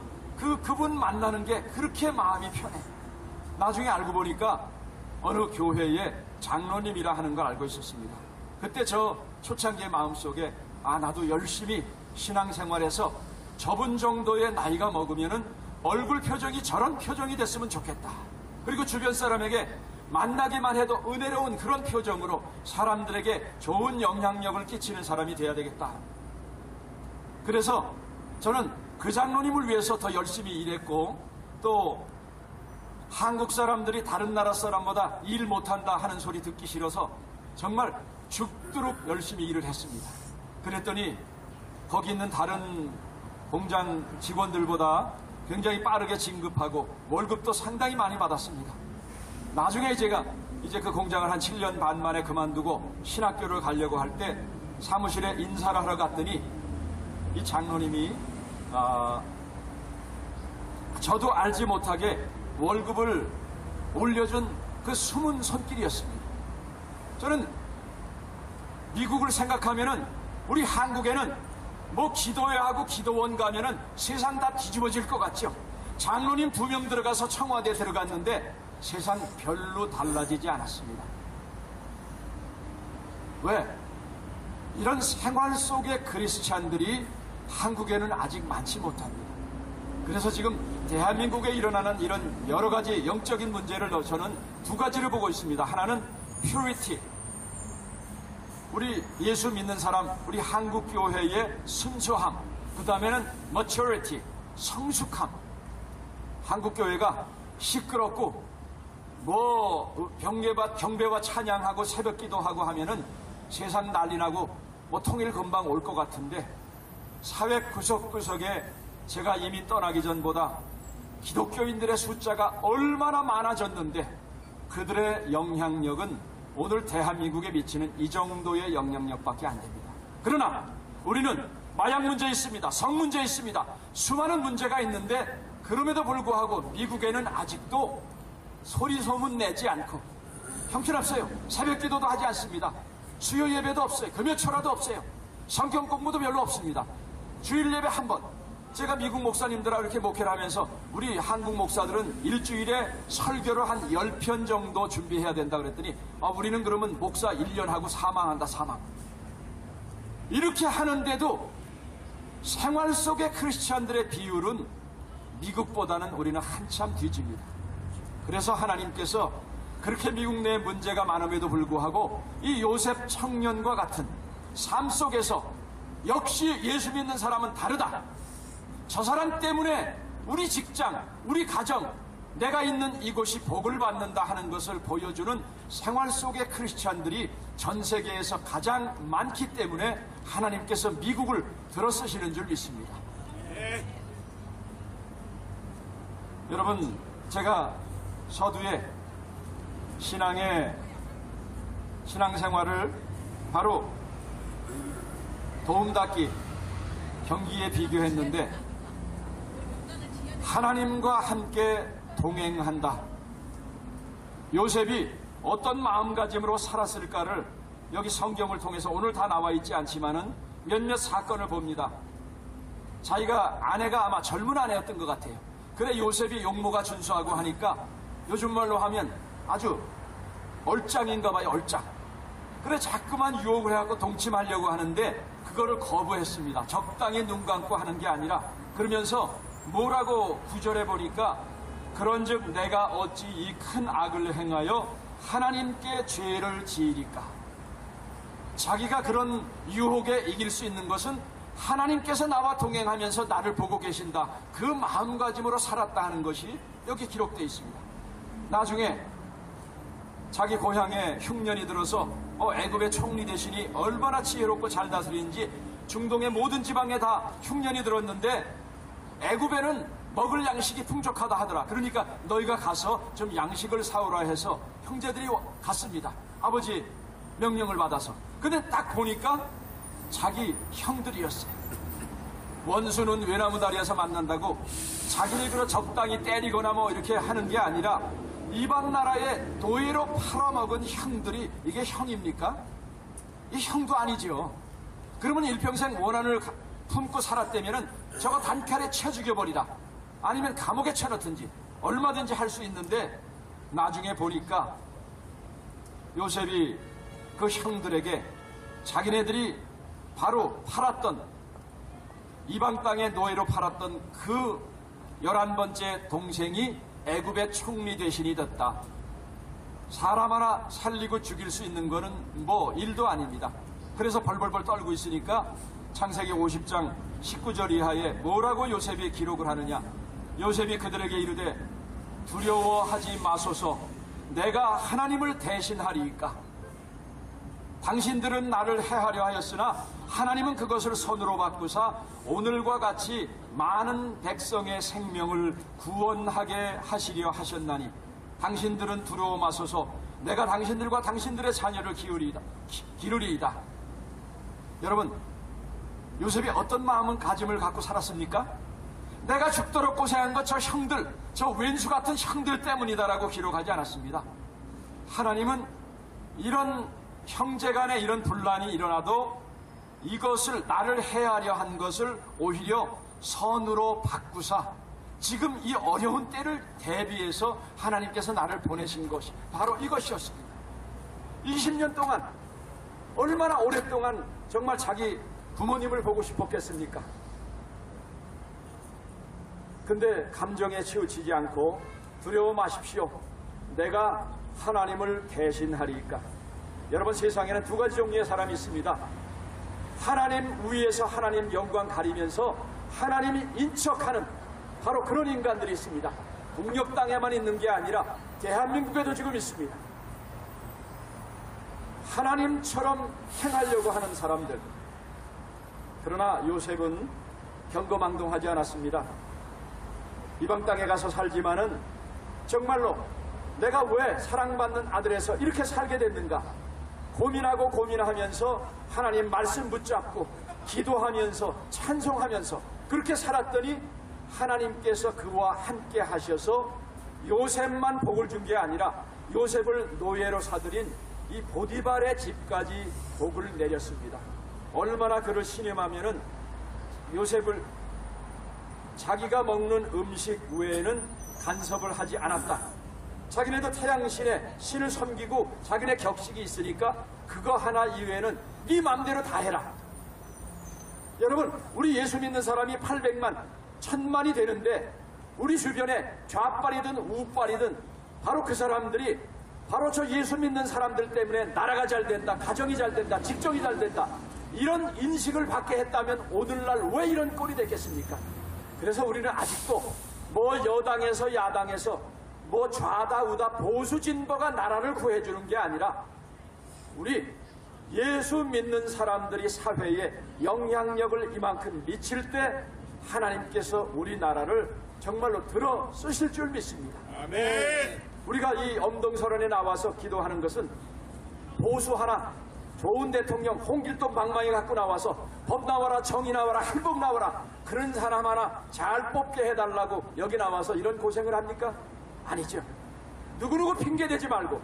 그분 만나는 게 그렇게 마음이 편해. 나중에 알고 보니까 어느 교회의 장로님이라 하는 걸 알고 있었습니다. 그때 저 초창기의 마음속에 나도 열심히 신앙생활에서 저분 정도의 나이가 먹으면은 얼굴 표정이 저런 표정이 됐으면 좋겠다. 그리고 주변 사람에게 만나기만 해도 은혜로운 그런 표정으로 사람들에게 좋은 영향력을 끼치는 사람이 돼야 되겠다. 그래서 저는 그 장로님을 위해서 더 열심히 일했고 또 한국 사람들이 다른 나라 사람보다 일 못한다 하는 소리 듣기 싫어서 정말 죽도록 열심히 일을 했습니다. 그랬더니 거기 있는 다른 공장 직원들보다 굉장히 빠르게 진급하고 월급도 상당히 많이 받았습니다. 나중에 제가 이제 그 공장을 한 7년 반 만에 그만두고 신학교를 가려고 할 때 사무실에 인사를 하러 갔더니 이 장로님이 저도 알지 못하게 월급을 올려준 그 숨은 손길이었습니다. 저는 미국을 생각하면은 우리 한국에는 뭐 기도회 하고 기도원 가면은 세상 다 뒤집어질 것 같죠. 장로님 2명 들어가서 청와대 들어갔는데 세상 별로 달라지지 않았습니다. 왜? 이런 생활 속의 크리스찬들이 한국에는 아직 많지 못합니다. 그래서 지금 대한민국에 일어나는 이런 여러 가지 영적인 문제를 저는 2가지를 보고 있습니다. 하나는 purity, 우리 예수 믿는 사람, 우리 한국 교회의 순수함. 그 다음에는 maturity, 성숙함. 한국 교회가 시끄럽고 뭐 경배와 찬양하고 새벽 기도하고 하면은 세상 난리 나고 뭐 통일 금방 올 것 같은데 사회 구석구석에 제가 이미 떠나기 전보다 기독교인들의 숫자가 얼마나 많아졌는데 그들의 영향력은 오늘 대한민국에 미치는 이 정도의 영향력밖에 안 됩니다. 그러나 우리는 마약 문제 있습니다. 성 문제 있습니다. 수많은 문제가 있는데 그럼에도 불구하고 미국에는 아직도 소리 소문 내지 않고 형편없어요. 새벽 기도도 하지 않습니다. 수요 예배도 없어요. 금요철화도 없어요. 성경 공부도 별로 없습니다. 주일 예배 한 번. 제가 미국 목사님들하고 이렇게 목회를 하면서 우리 한국 목사들은 일주일에 설교를 한 10편 정도 준비해야 된다 그랬더니 우리는 그러면 목사 1년 하고 사망한다. 사망. 이렇게 하는데도 생활 속의 크리스찬들의 비율은 미국보다는 우리는 한참 뒤집니다. 그래서 하나님께서 그렇게 미국 내에 문제가 많음에도 불구하고 이 요셉 청년과 같은 삶 속에서 역시 예수 믿는 사람은 다르다. 저 사람 때문에 우리 직장, 우리 가정, 내가 있는 이곳이 복을 받는다 하는 것을 보여주는 생활 속의 크리스찬들이 전 세계에서 가장 많기 때문에 하나님께서 미국을 들어쓰시는 줄 믿습니다. 여러분, 제가 서두에 신앙생활을 바로 도움닫기 경기에 비교했는데 하나님과 함께 동행한다. 요셉이 어떤 마음가짐으로 살았을까를 여기 성경을 통해서 오늘 다 나와 있지 않지만은 몇몇 사건을 봅니다. 자기가 아내가 아마 젊은 아내였던 것 같아요. 그래 요셉이 용모가 준수하고 하니까 요즘 말로 하면 아주 얼짱인가 봐요. 얼짱. 그래 자꾸만 유혹을 해갖고 동침하려고 하는데 그거를 거부했습니다. 적당히 눈 감고 하는 게 아니라 그러면서 뭐라고 구절해 보니까 그런즉 내가 어찌 이 큰 악을 행하여 하나님께 죄를 지으리까. 자기가 그런 유혹에 이길 수 있는 것은 하나님께서 나와 동행하면서 나를 보고 계신다. 그 마음가짐으로 살았다 하는 것이 여기 기록되어 있습니다. 나중에 자기 고향에 흉년이 들어서 애굽의 총리 대신이 얼마나 지혜롭고 잘 다스리는지 중동의 모든 지방에 다 흉년이 들었는데 애굽에는 먹을 양식이 풍족하다 하더라. 그러니까 너희가 가서 좀 양식을 사오라 해서 형제들이 갔습니다. 아버지 명령을 받아서. 근데 딱 보니까 자기 형들이었어요. 원수는 외나무 다리에서 만난다고 자기를 그러 적당히 때리거나 뭐 이렇게 하는 게 아니라 이방 나라의 노예로 팔아먹은 형들이 이게 형입니까? 이 형도 아니죠. 그러면 일평생 원한을 품고 살았다면은 저거 단칼에 쳐 죽여버리라. 아니면 감옥에 쳐넣든지 얼마든지 할 수 있는데 나중에 보니까 요셉이 그 형들에게 자기네들이 바로 팔았던 이방 땅의 노예로 팔았던 그 11번째 동생이 애굽의 총리 대신이 됐다. 사람 하나 살리고 죽일 수 있는 거는 뭐 일도 아닙니다. 그래서 벌벌벌 떨고 있으니까 창세기 50장 19절 이하에 뭐라고 요셉이 기록을 하느냐. 요셉이 그들에게 이르되 두려워하지 마소서 내가 하나님을 대신하리이까. 당신들은 나를 해하려 하였으나 하나님은 그것을 손으로 바꾸사 오늘과 같이 많은 백성의 생명을 구원하게 하시려 하셨나니 당신들은 두려워 마소서 내가 당신들과 당신들의 자녀를 기르리이다. 여러분, 요셉이 어떤 가짐을 갖고 살았습니까? 내가 죽도록 고생한 것 저 형들, 저 왼수 같은 형들 때문이다라고 기록하지 않았습니다. 하나님은 이런 형제간에 이런 분란이 일어나도 이것을 나를 해하려 한 것을 오히려 선으로 바꾸사 지금 이 어려운 때를 대비해서 하나님께서 나를 보내신 것이 바로 이것이었습니다. 20년 동안 얼마나 오랫동안 정말 자기 부모님을 보고 싶었겠습니까? 근데 감정에 치우치지 않고 두려워 마십시오. 내가 하나님을 대신하리이까. 여러분, 세상에는 두 가지 종류의 사람이 있습니다. 하나님 위에서 하나님 영광 가리면서 하나님이 인척하는 바로 그런 인간들이 있습니다. 북녘 땅에만 있는 게 아니라 대한민국에도 지금 있습니다. 하나님처럼 행하려고 하는 사람들. 그러나 요셉은 경거망동하지 않았습니다. 이방 땅에 가서 살지만은 정말로 내가 왜 사랑받는 아들에서 이렇게 살게 됐는가? 고민하고 고민하면서 하나님 말씀 붙잡고 기도하면서 찬송하면서 그렇게 살았더니 하나님께서 그와 함께 하셔서 요셉만 복을 준 게 아니라 요셉을 노예로 사들인 이 보디발의 집까지 복을 내렸습니다. 얼마나 그를 신임하면은 요셉을 자기가 먹는 음식 외에는 간섭을 하지 않았다. 자기네도 태양신에 신을 섬기고 자기네 격식이 있으니까 그거 하나 이외에는 네 맘대로 다 해라. 여러분, 우리 예수 믿는 사람이 800만, 1000만이 되는데 우리 주변에 좌빨이든 우빨이든 바로 그 사람들이 바로 저 예수 믿는 사람들 때문에 나라가 잘 된다, 가정이 잘 된다, 직종이 잘 된다, 이런 인식을 받게 했다면 오늘날 왜 이런 꼴이 됐겠습니까? 그래서 우리는 아직도 뭐 여당에서 야당에서 뭐 좌다 우다 보수 진보가 나라를 구해주는 게 아니라 우리 예수 믿는 사람들이 사회에 영향력을 이만큼 미칠 때 하나님께서 우리나라를 정말로 들어 쓰실 줄 믿습니다. 아멘. 우리가 이 엄동설원에 나와서 기도하는 것은 보수 하나, 좋은 대통령 홍길동 방망이 갖고 나와서 법 나와라, 정의 나와라, 행복 나와라, 그런 사람 하나 잘 뽑게 해달라고 여기 나와서 이런 고생을 합니까? 아니죠. 누구누구 핑계대지 말고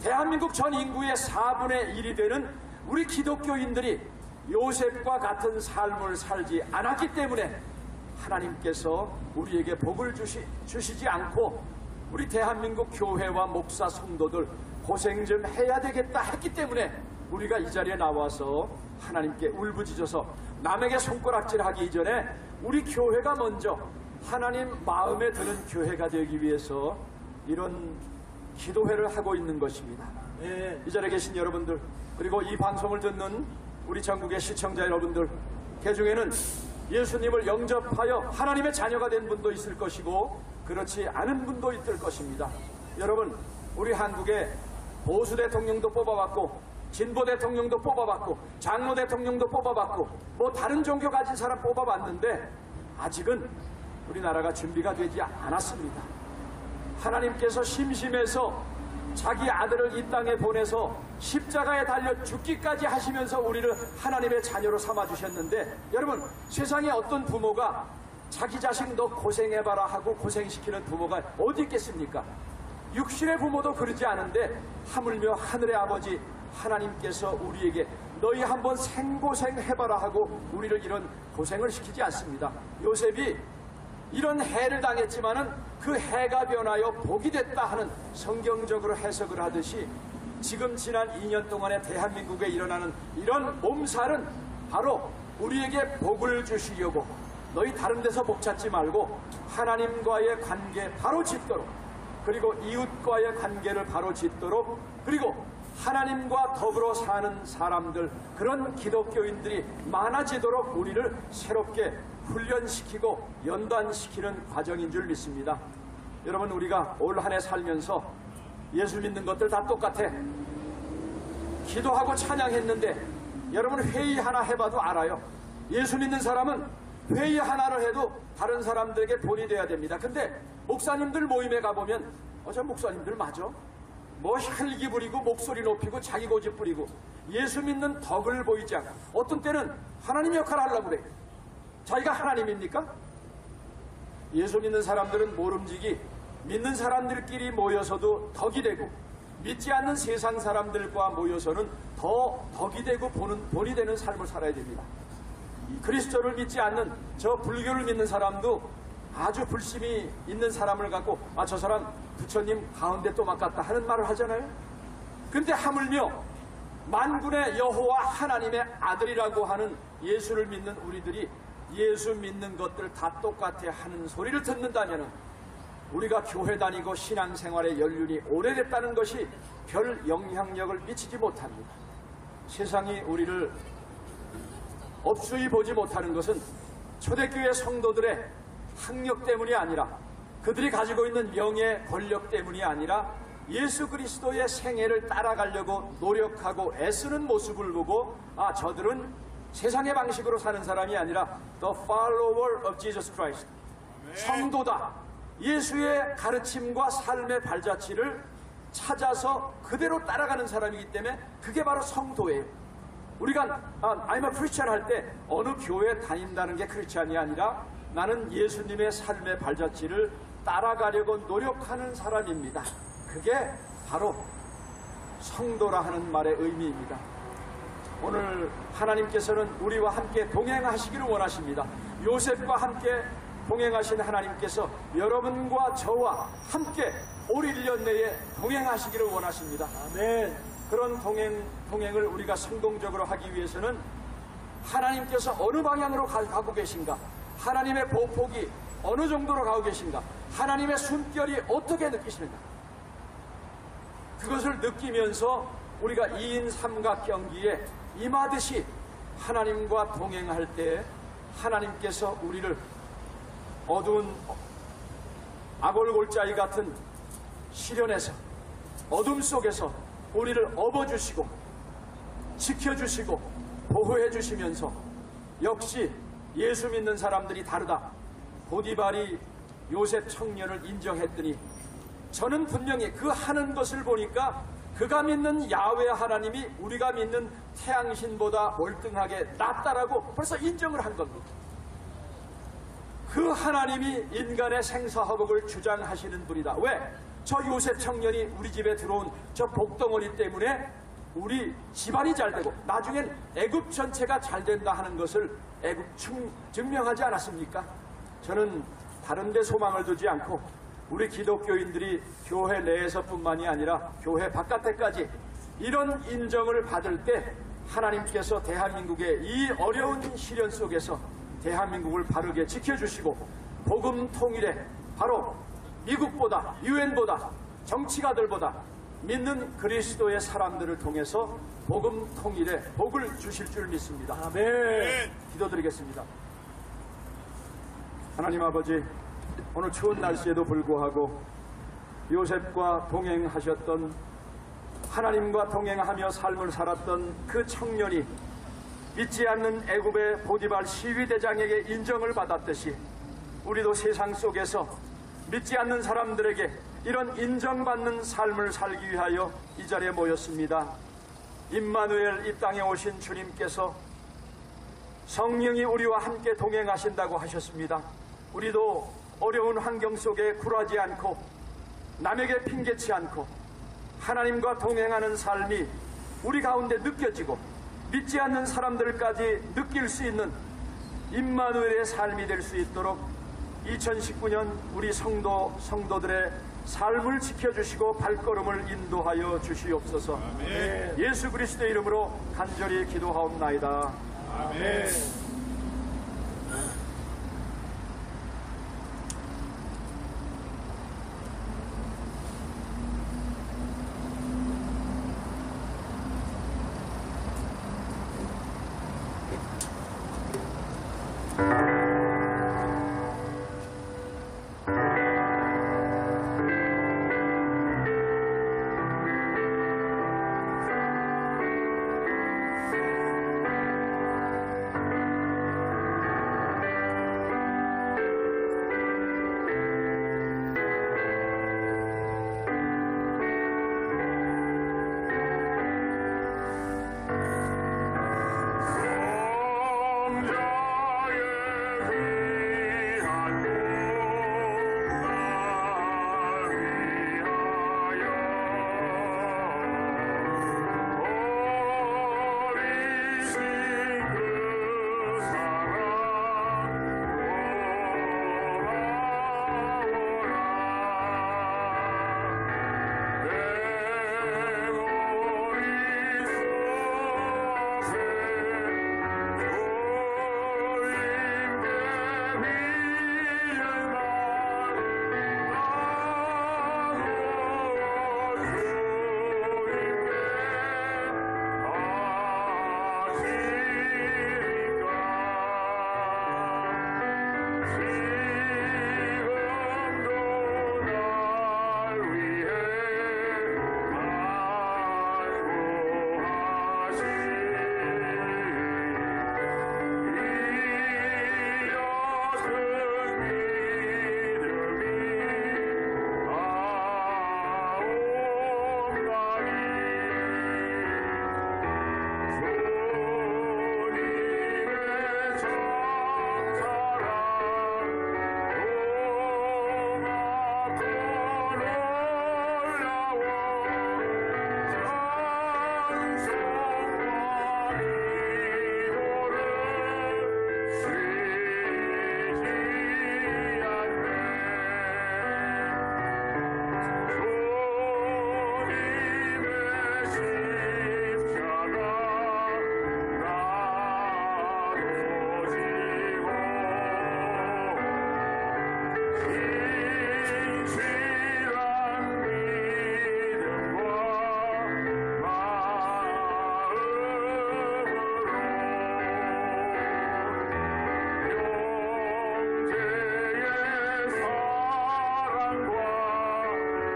대한민국 전 인구의 4분의 1이 되는 우리 기독교인들이 요셉과 같은 삶을 살지 않았기 때문에 하나님께서 우리에게 복을 주시지 않고 우리 대한민국 교회와 목사 성도들 고생 좀 해야 되겠다 했기 때문에 우리가 이 자리에 나와서 하나님께 울부짖어서 남에게 손가락질하기 이전에 우리 교회가 먼저 하나님 마음에 드는 교회가 되기 위해서 이런 기도회를 하고 있는 것입니다. 이 자리에 계신 여러분들, 그리고 이 방송을 듣는 우리 전국의 시청자 여러분들, 그 중에는 예수님을 영접하여 하나님의 자녀가 된 분도 있을 것이고 그렇지 않은 분도 있을 것입니다. 여러분, 우리 한국에 보수 대통령도 뽑아봤고 진보 대통령도 뽑아봤고 장로 대통령도 뽑아봤고 뭐 다른 종교 가진 사람 뽑아봤는데 아직은 우리나라가 준비가 되지 않았습니다. 하나님께서 심심해서 자기 아들을 이 땅에 보내서 십자가에 달려 죽기까지 하시면서 우리를 하나님의 자녀로 삼아주셨는데, 여러분, 세상에 어떤 부모가 자기 자식 너 고생해봐라 하고 고생시키는 부모가 어디 있겠습니까? 육신의 부모도 그러지 않은데 하물며 하늘의 아버지 하나님께서 우리에게 너희 한번 생고생해봐라 하고 우리를 이런 고생을 시키지 않습니다. 요셉이 이런 해를 당했지만은 그 해가 변하여 복이 됐다 하는 성경적으로 해석을 하듯이 지금 지난 2년 동안의 대한민국에 일어나는 이런 몸살은 바로 우리에게 복을 주시려고 너희 다른 데서 복 찾지 말고 하나님과의 관계 바로 짓도록, 그리고 이웃과의 관계를 바로 짓도록, 그리고 하나님과 더불어 사는 사람들, 그런 기독교인들이 많아지도록 우리를 새롭게 훈련시키고 연단시키는 과정인 줄 믿습니다. 여러분, 우리가 올 한 해 살면서 예수 믿는 것들 다 똑같아. 기도하고 찬양했는데 여러분 회의 하나 해봐도 알아요. 예수 믿는 사람은 회의 하나를 해도 다른 사람들에게 본이 돼야 됩니다. 근데 목사님들 모임에 가보면 저 목사님들 맞아? 뭐 혈기 부리고 목소리 높이고 자기 고집 부리고 예수 믿는 덕을 보이지 않고 어떤 때는 하나님 역할을 하려고 그래. 자기가 하나님입니까? 예수 믿는 사람들은 모름지기 믿는 사람들끼리 모여서도 덕이 되고 믿지 않는 세상 사람들과 모여서는 더 덕이 되고 본이 되는 삶을 살아야 됩니다. 그리스도를 믿지 않는 저 불교를 믿는 사람도 아주 불심이 있는 사람을 갖고 저 사람 부처님 가운데 또 맡갔다 하는 말을 하잖아요. 근데 하물며 만군의 여호와 하나님의 아들이라고 하는 예수를 믿는 우리들이 예수 믿는 것들 다 똑같아 하는 소리를 듣는다면 우리가 교회 다니고 신앙생활의 연륜이 오래됐다는 것이 별 영향력을 미치지 못합니다. 세상이 우리를 업수히 보지 못하는 것은 초대교회 성도들의 학력 때문이 아니라 그들이 가지고 있는 명예, 권력 때문이 아니라 예수 그리스도의 생애를 따라가려고 노력하고 애쓰는 모습을 보고 저들은 세상의 방식으로 사는 사람이 아니라 The follower of Jesus Christ, 성도다. 예수의 가르침과 삶의 발자취를 찾아서 그대로 따라가는 사람이기 때문에 그게 바로 성도예요. 우리가 I'm a Christian 할 때 어느 교회에 다닌다는 게 크리스찬이 아니라 나는 예수님의 삶의 발자취를 따라가려고 노력하는 사람입니다. 그게 바로 성도라 하는 말의 의미입니다. 오늘 하나님께서는 우리와 함께 동행하시기를 원하십니다. 요셉과 함께 동행하신 하나님께서 여러분과 저와 함께 올 1년 내에 동행하시기를 원하십니다. 아멘. 그런 동행을 우리가 성공적으로 하기 위해서는 하나님께서 어느 방향으로 가고 계신가, 하나님의 보폭이 어느 정도로 가고 계신가, 하나님의 숨결이 어떻게 느끼시는가, 그것을 느끼면서 우리가 2인 삼각경기에 임하듯이 하나님과 동행할 때 하나님께서 우리를 어두운 아골골짜기 같은 시련에서, 어둠 속에서 우리를 업어주시고 지켜주시고 보호해주시면서, 역시 예수 믿는 사람들이 다르다. 보디발이 요셉 청년을 인정했더니 저는 분명히 그 하는 것을 보니까 그가 믿는 야훼 하나님이 우리가 믿는 태양신보다 월등하게 낫다라고 벌써 인정을 한 겁니다. 그 하나님이 인간의 생사화복을 주장하시는 분이다. 왜? 저 요셉 청년이 우리 집에 들어온 저 복덩어리 때문에 우리 집안이 잘 되고 나중엔 애굽 전체가 잘 된다 하는 것을 애굽 증명하지 않았습니까? 저는 다른 데 소망을 두지 않고 우리 기독교인들이 교회 내에서뿐만이 아니라 교회 바깥에까지 이런 인정을 받을 때 하나님께서 대한민국의 이 어려운 시련 속에서 대한민국을 바르게 지켜주시고 복음 통일에 바로 미국보다 유엔보다 정치가들보다 믿는 그리스도의 사람들을 통해서 복음 통일에 복을 주실 줄 믿습니다. 아멘. 기도드리겠습니다. 하나님 아버지, 오늘 추운 날씨에도 불구하고 요셉과 동행하셨던, 하나님과 동행하며 삶을 살았던 그 청년이 믿지 않는 애굽의 보디발 시위대장에게 인정을 받았듯이 우리도 세상 속에서 믿지 않는 사람들에게 이런 인정받는 삶을 살기 위하여 이 자리에 모였습니다. 임마누엘, 이 땅에 오신 주님께서 성령이 우리와 함께 동행하신다고 하셨습니다. 우리도 어려운 환경 속에 굴하지 않고 남에게 핑계치 않고 하나님과 동행하는 삶이 우리 가운데 느껴지고 믿지 않는 사람들까지 느낄 수 있는 임마누엘의 삶이 될 수 있도록 2019년 우리 성도들의 삶을 지켜주시고 발걸음을 인도하여 주시옵소서. 아멘. 예수 그리스도의 이름으로 간절히 기도하옵나이다. 아멘. 십자가 나눠지고 진실한 믿음과 형제의 사랑과 친절한 위로를 위게나 베풀게 하옵소서. 한 가지 은혜를 받았으니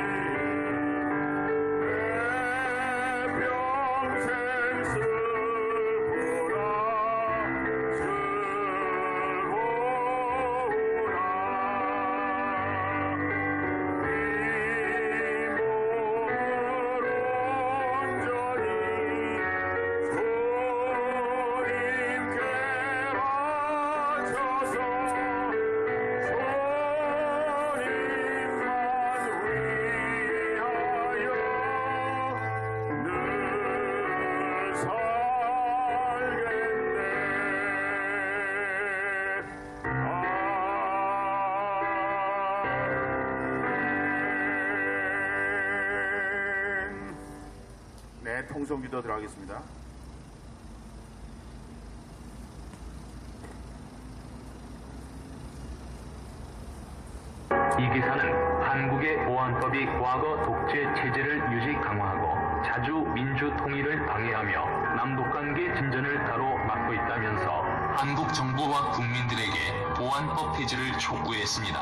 내 평생 슬프나 네, 통성기도 들어가겠습니다. 이 기사는 한국의 보안법이 과거 독재 체제를 유지 강화하고 자주 민주 통일을 방해하며 남북관계 진전을 가로막고 있다면서 한국 정부와 국민들에게 보안법 폐지를 촉구했습니다.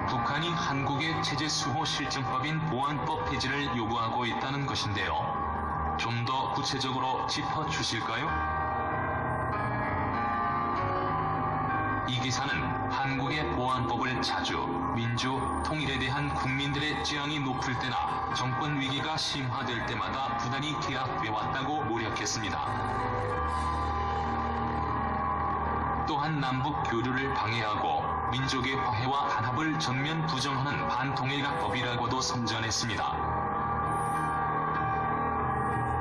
북한이 한국의 체제 수호 실정법인 보안법 폐지를 요구하고 있다는 것인데요. 좀 더 구체적으로 짚어주실까요? 이 기사는 한국의 보안법을 자주 민주, 통일에 대한 국민들의 지향이 높을 때나 정권 위기가 심화될 때마다 부단히 계약돼 왔다고 모략했습니다. 또한 남북 교류를 방해하고 민족의 화해와 단합을 전면 부정하는 반통일각법이라고도 선전했습니다.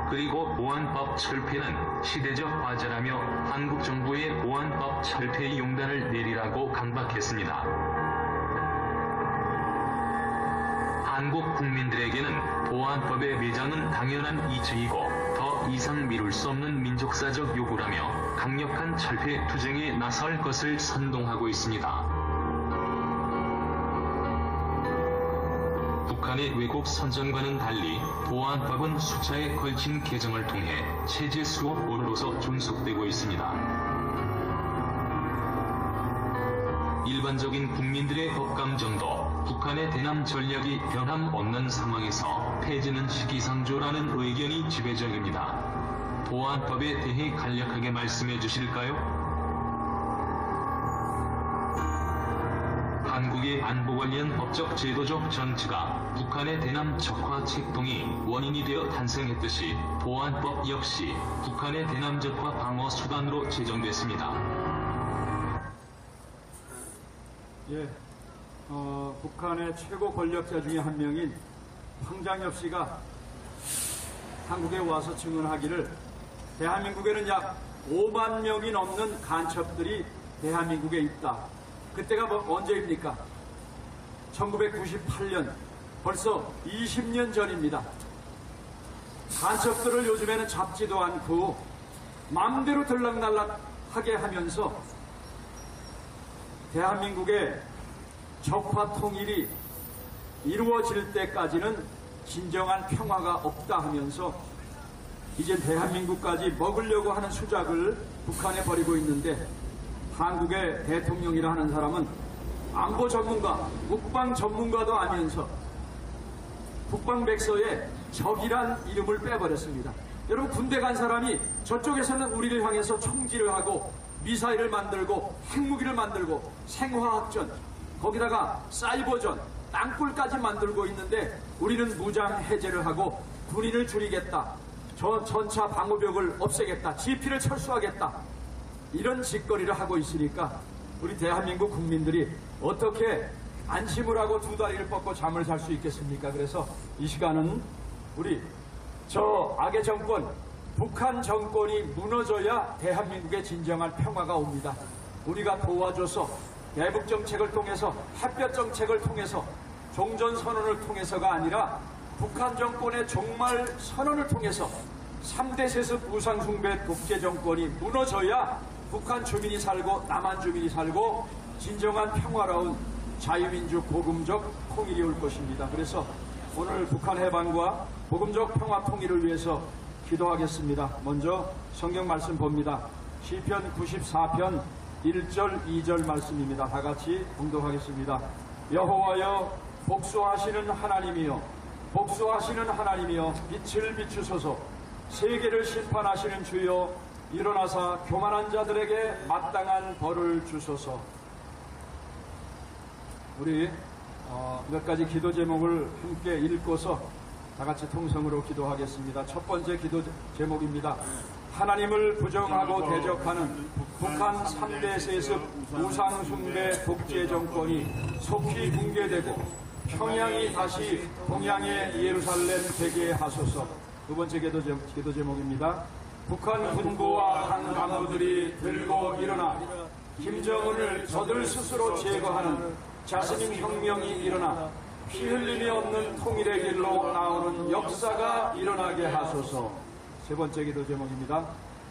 그리고 보안법 철폐는 시대적 과제라며 한국 정부의 보안법 철폐 용단을 내리라고 강박했습니다. 한국 국민들에게는 보안법의 매장은 당연한 이치이고 더 이상 미룰 수 없는 민족사적 요구라며 강력한 철폐 투쟁에 나설 것을 선동하고 있습니다. 북한의 왜곡 선전과는 달리 보안법은 수차에 걸친 개정을 통해 체제 수호법으로서 존속되고 있습니다. 일반적인 국민들의 법감정도 북한의 대남 전략이 변함없는 상황에서 폐지는 시기상조라는 의견이 지배적입니다. 보안법에 대해 간략하게 말씀해 주실까요? 한국의 안보 관련 법적 제도적 정치가 북한의 대남 적화 책동이 원인이 되어 탄생했듯이 보안법 역시 북한의 대남 적화 방어 수단으로 제정됐습니다. 예, 북한의 최고 권력자 중에 한 명인 황장엽 씨가 한국에 와서 증언하기를 대한민국에는 약 5만 명이 넘는 간첩들이 대한민국에 있다. 그때가 언제입니까? 1998년, 벌써 20년 전입니다. 간첩들을 요즘에는 잡지도 않고 마음대로 들락날락하게 하면서 대한민국의 적화 통일이 이루어질 때까지는 진정한 평화가 없다 하면서 이젠 대한민국까지 먹으려고 하는 수작을 북한에 벌이고 있는데, 한국의 대통령이라 하는 사람은 안보 전문가, 국방 전문가도 아니면서 국방백서에 적이란 이름을 빼버렸습니다. 여러분, 군대 간 사람이 저쪽에서는 우리를 향해서 총질을 하고 미사일을 만들고 핵무기를 만들고 생화학전, 거기다가 사이버전, 땅굴까지 만들고 있는데 우리는 무장 해제를 하고 군인을 줄이겠다, 전차 방어벽을 없애겠다, GP를 철수하겠다, 이런 짓거리를 하고 있으니까 우리 대한민국 국민들이 어떻게 안심을 하고 두 다리를 뻗고 잠을 잘 수 있겠습니까? 그래서 이 시간은 우리 저 악의 정권, 북한 정권이 무너져야 대한민국의 진정한 평화가 옵니다. 우리가 도와줘서 대북 정책을 통해서, 햇볕 정책을 통해서, 종전선언을 통해서가 아니라 북한 정권의 종말 선언을 통해서 3대 세습 우상숭배 독재 정권이 무너져야 북한 주민이 살고 남한 주민이 살고 진정한 평화로운 자유민주 복음적 통일이 올 것입니다. 그래서 오늘 북한 해방과 복음적 평화 통일을 위해서 기도하겠습니다. 먼저 성경 말씀 봅니다. 시편 94편 1절 2절 말씀입니다. 다 같이 봉독하겠습니다. 여호와여, 복수하시는 하나님이여, 복수하시는 하나님이여, 빛을 비추소서. 세계를 심판하시는 주여, 일어나사 교만한 자들에게 마땅한 벌을 주소서. 우리 몇 가지 기도 제목을 함께 읽고서 다 같이 통성으로 기도하겠습니다. 첫 번째 기도 제목입니다. 하나님을 부정하고 대적하는 북한 3대 세습 우상숭배 독재 정권이 속히 붕괴되고 평양이 다시 동양의 예루살렘 되게 하소서. 두 번째 기도 제목입니다. 북한 군부와 한 간부들이 들고 일어나 김정은을 저들 스스로 제거하는 자스민 혁명이 일어나 피 흘림이 없는 통일의 길로 나오는 역사가 일어나게 하소서. 세 번째 기도 제목입니다.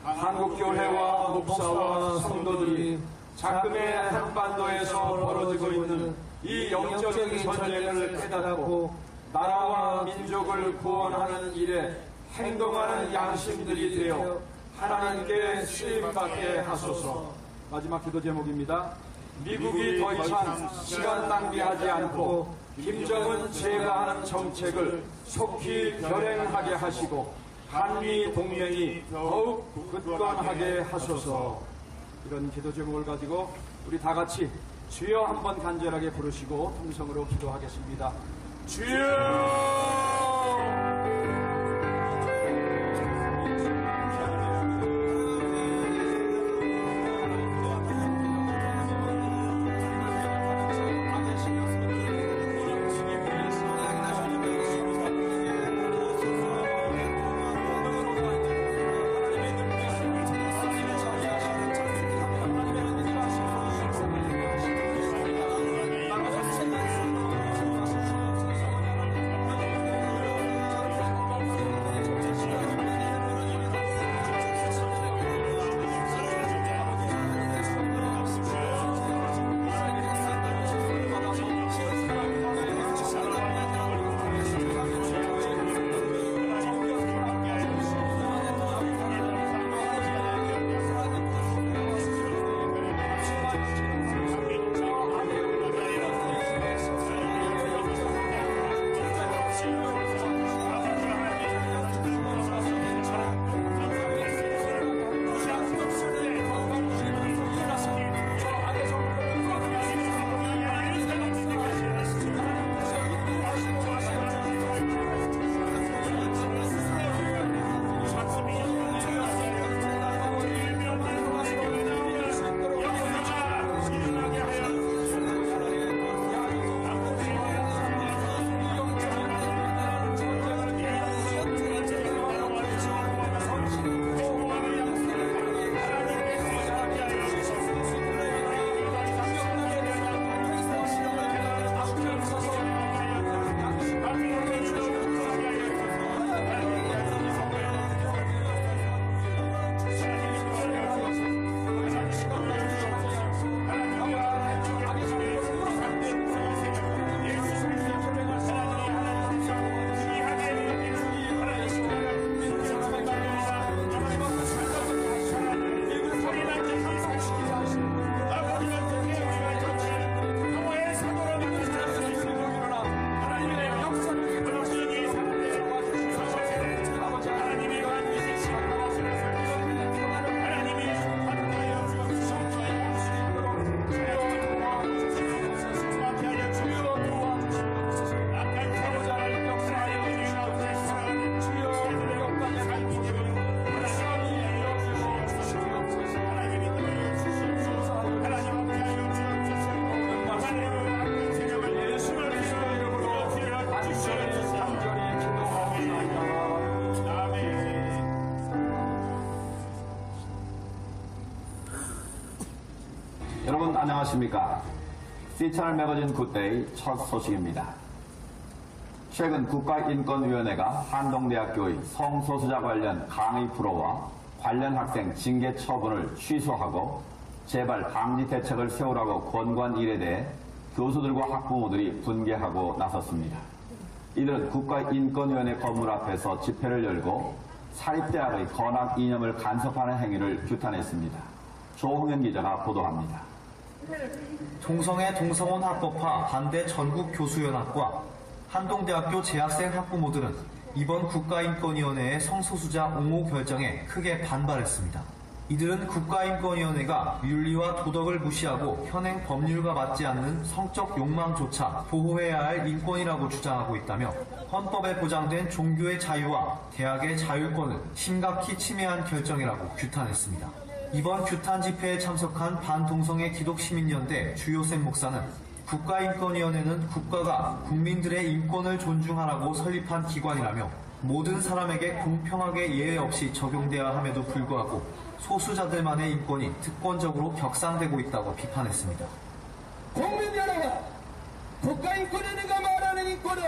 한국교회와 목사와 성도들이 작금의 한반도에서 벌어지고 있는 이 영적인 전쟁을 깨닫고 나라와 민족을 구원하는 일에 행동하는 양심들이 되어 하나님께 쓰임받게 하소서. 마지막 기도 제목입니다. 미국이 더 이상 시간 낭비하지 않고 김정은 제거하는 정책을 속히 결행하게 하시고 한미 동맹이 더욱 굳건하게 하소서. 이런 기도 제목을 가지고 우리 다 같이 주여 한번 간절하게 부르시고 통성으로 기도하겠습니다. 주여! 안녕하십니까. C채널 매거진 굿데이 첫 소식입니다. 최근 국가인권위원회가 한동대학교의 성소수자 관련 강의 프로와 관련 학생 징계 처분을 취소하고 재발 방지 대책을 세우라고 권고한 일에 대해 교수들과 학부모들이 분개하고 나섰습니다. 이들은 국가인권위원회 건물 앞에서 집회를 열고 사립대학의 건학 이념을 간섭하는 행위를 규탄했습니다. 조홍현 기자가 보도합니다. 동성애 동성혼 합법화 반대 전국교수연합과 한동대학교 재학생 학부모들은 이번 국가인권위원회의 성소수자 옹호 결정에 크게 반발했습니다. 이들은 국가인권위원회가 윤리와 도덕을 무시하고 현행 법률과 맞지 않는 성적 욕망조차 보호해야 할 인권이라고 주장하고 있다며 헌법에 보장된 종교의 자유와 대학의 자율권을 심각히 침해한 결정이라고 규탄했습니다. 이번 규탄 집회에 참석한 반동성애 기독시민연대 주요셉 목사는 국가인권위원회는 국가가 국민들의 인권을 존중하라고 설립한 기관이라며 모든 사람에게 공평하게 예외 없이 적용되어야 함에도 불구하고 소수자들만의 인권이 특권적으로 격상되고 있다고 비판했습니다. 국민 여러분, 국가인권위원회가 말하는 인권은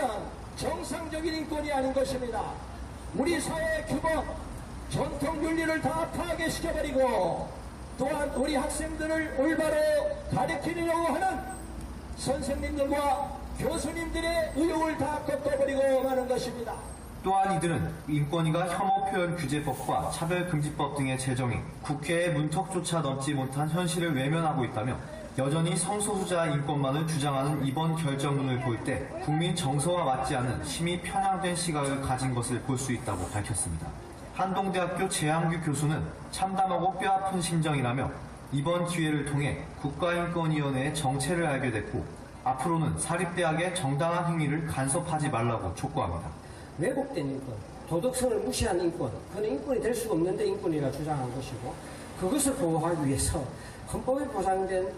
정상적인 인권이 아닌 것입니다. 우리 사회의 규범, 전통 윤리를 다 파괴시켜버리고 또한 우리 학생들을 올바로 가르치려고 하는 선생님들과 교수님들의 의욕을 다 꺾어버리고 마는 것입니다. 또한 이들은 인권위가 혐오표현규제법과 차별금지법 등의 제정이 국회의 문턱조차 넘지 못한 현실을 외면하고 있다며 여전히 성소수자 인권만을 주장하는 이번 결정문을 볼 때 국민 정서와 맞지 않는 심히 편향된 시각을 가진 것을 볼 수 있다고 밝혔습니다. 한동대학교 재한규 교수는 참담하고 뼈아픈 심정이라며 이번 기회를 통해 국가인권위원회의 정체를 알게 됐고 앞으로는 사립대학의 정당한 행위를 간섭하지 말라고 촉구합니다. 왜곡된 인권, 도덕성을 무시한 인권, 그건 인권이 될 수가 없는데 인권이라 주장한 것이고 그것을 보호하기 위해서 헌법에 보장된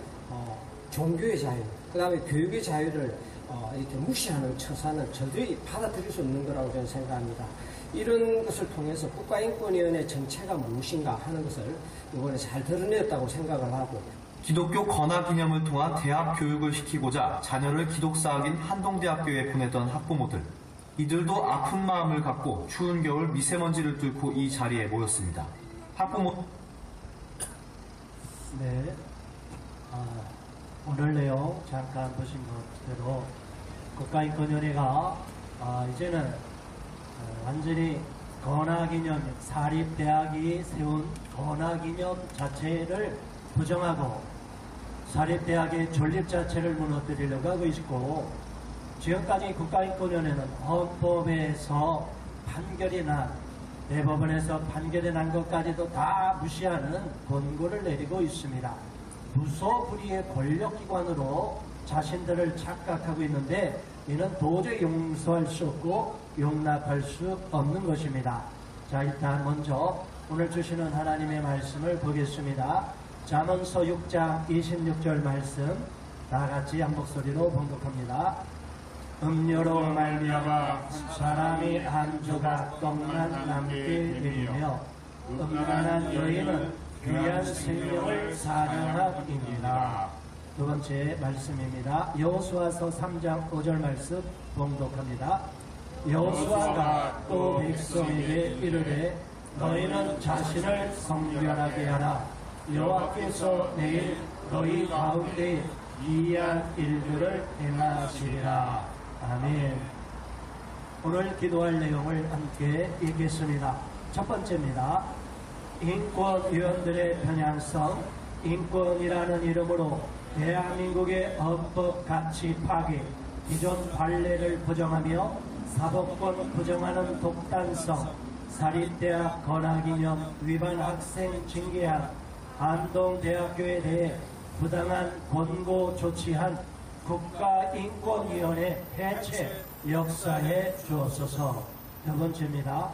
종교의 자유, 그 다음에 교육의 자유를 이렇게 무시하는 처사는 저들이 받아들일 수 없는 거라고 저는 생각합니다. 이런 것을 통해서 국가인권위원회 정체가 무엇인가 하는 것을 이번에 잘 드러냈다고 생각을 하고 기독교 건학 이념을 통한 대학 교육을 시키고자 자녀를 기독사학인 한동대학교에 보내던 학부모들. 이들도 아픈 마음을 갖고 추운 겨울 미세먼지를 뚫고 이 자리에 모였습니다. 학부모 네, 오늘 내용 잠깐 보신 것대로 국가인권위원회가 이제는 완전히 건학이념, 사립대학이 세운 건학이념 자체를 부정하고 사립대학의 존립 자체를 무너뜨리려고 하고 있고 지금까지 국가인권위원회는 헌법에서 판결이 난 대법원에서 판결이 난 것까지도 다 무시하는 권고를 내리고 있습니다. 무소불위의 권력기관으로 자신들을 착각하고 있는데 이는 도저히 용서할 수 없고 용납할 수 없는 것입니다. 자, 일단 먼저 오늘 주시는 하나님의 말씀을 보겠습니다. 잠언서 6장 26절 말씀 다 같이 한 목소리로 봉독합니다. 음료로 말미암아 사람이 한 조각 떡만 남게 되며 음란한 여인은 귀한 생명을 사냥함이니라. 두 번째 말씀입니다. 여호수아서 3장 5절 말씀 봉독합니다. 여호수아가 또 백성에게 이르되 너희는 자신을 성결하게 하라. 여호와께서 내일 너희 가운데 기이한 일들을 행하시리라. 아멘. 오늘 기도할 내용을 함께 읽겠습니다. 첫 번째입니다. 인권위원들의 편향성, 인권이라는 이름으로 대한민국의 헌법 가치 파괴, 기존 관례를 부정하며 사법권 부정하는 독단성, 사립대학 건학이념 위반 학생 징계한 한동대학교에 대해 부당한 권고 조치한 국가인권위원회 해체 역사해 주옵소서. 두 번째입니다.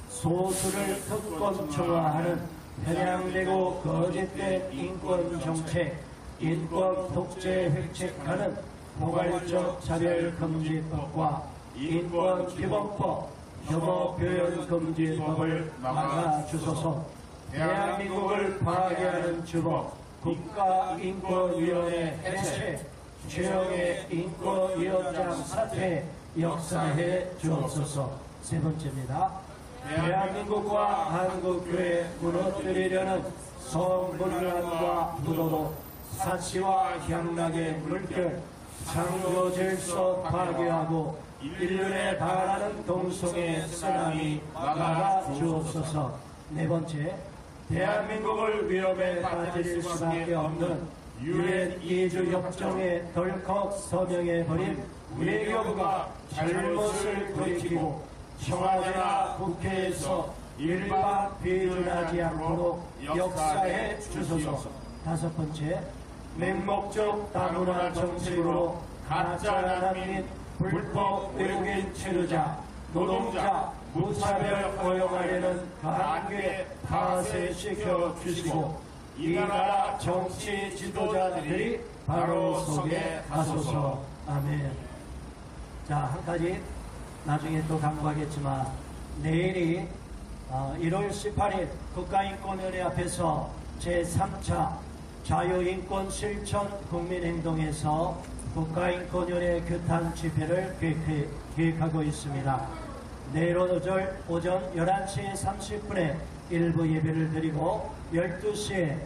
소수를 특권청화하는 편향되고 거짓된 인권정책, 인권 독재 획책하는 포괄적 차별금지법과 인권기본법, 혐오표현금지법을 막아주소서. 대한민국을 파괴하는 주법, 국가인권위원회 해체, 최영의 인권위원장 사퇴 역사해 주옵소서. 세 번째입니다. 대한민국과 한국교회 무너뜨리려는 성분란과 부도로 사치와 향락의 물결, 창조 질서 파괴하고 인륜에 반하는 동성애 쓰나미 막아 주옵소서. 네 번째, 대한민국을 위험에 빠뜨릴 수밖에 없는 유엔 이주 협정에 덜컥 서명해버린 외교부가 잘못을 돌이키고 청와대나 국회에서 일반 비준하지 않도록 역사해 주소서. 다섯 번째, 맹목적 다문화 정책으로 가짜 난민, 불법 외국인 체류자, 노동자 무차별 고용하려는 관계 파쇄시켜 주시고 이 나라 정치 지도자들이 바로 속에 가소서. 아멘. 자, 한 가지 나중에 또 강구하겠지만 내일이 1월 18일 국가인권위원회 앞에서 제3차 자유인권 실천 국민행동에서 국가인권위원회 규탄 집회를 계획하고 있습니다. 내일 오전 11시 30분에 1부 예배를 드리고 12시에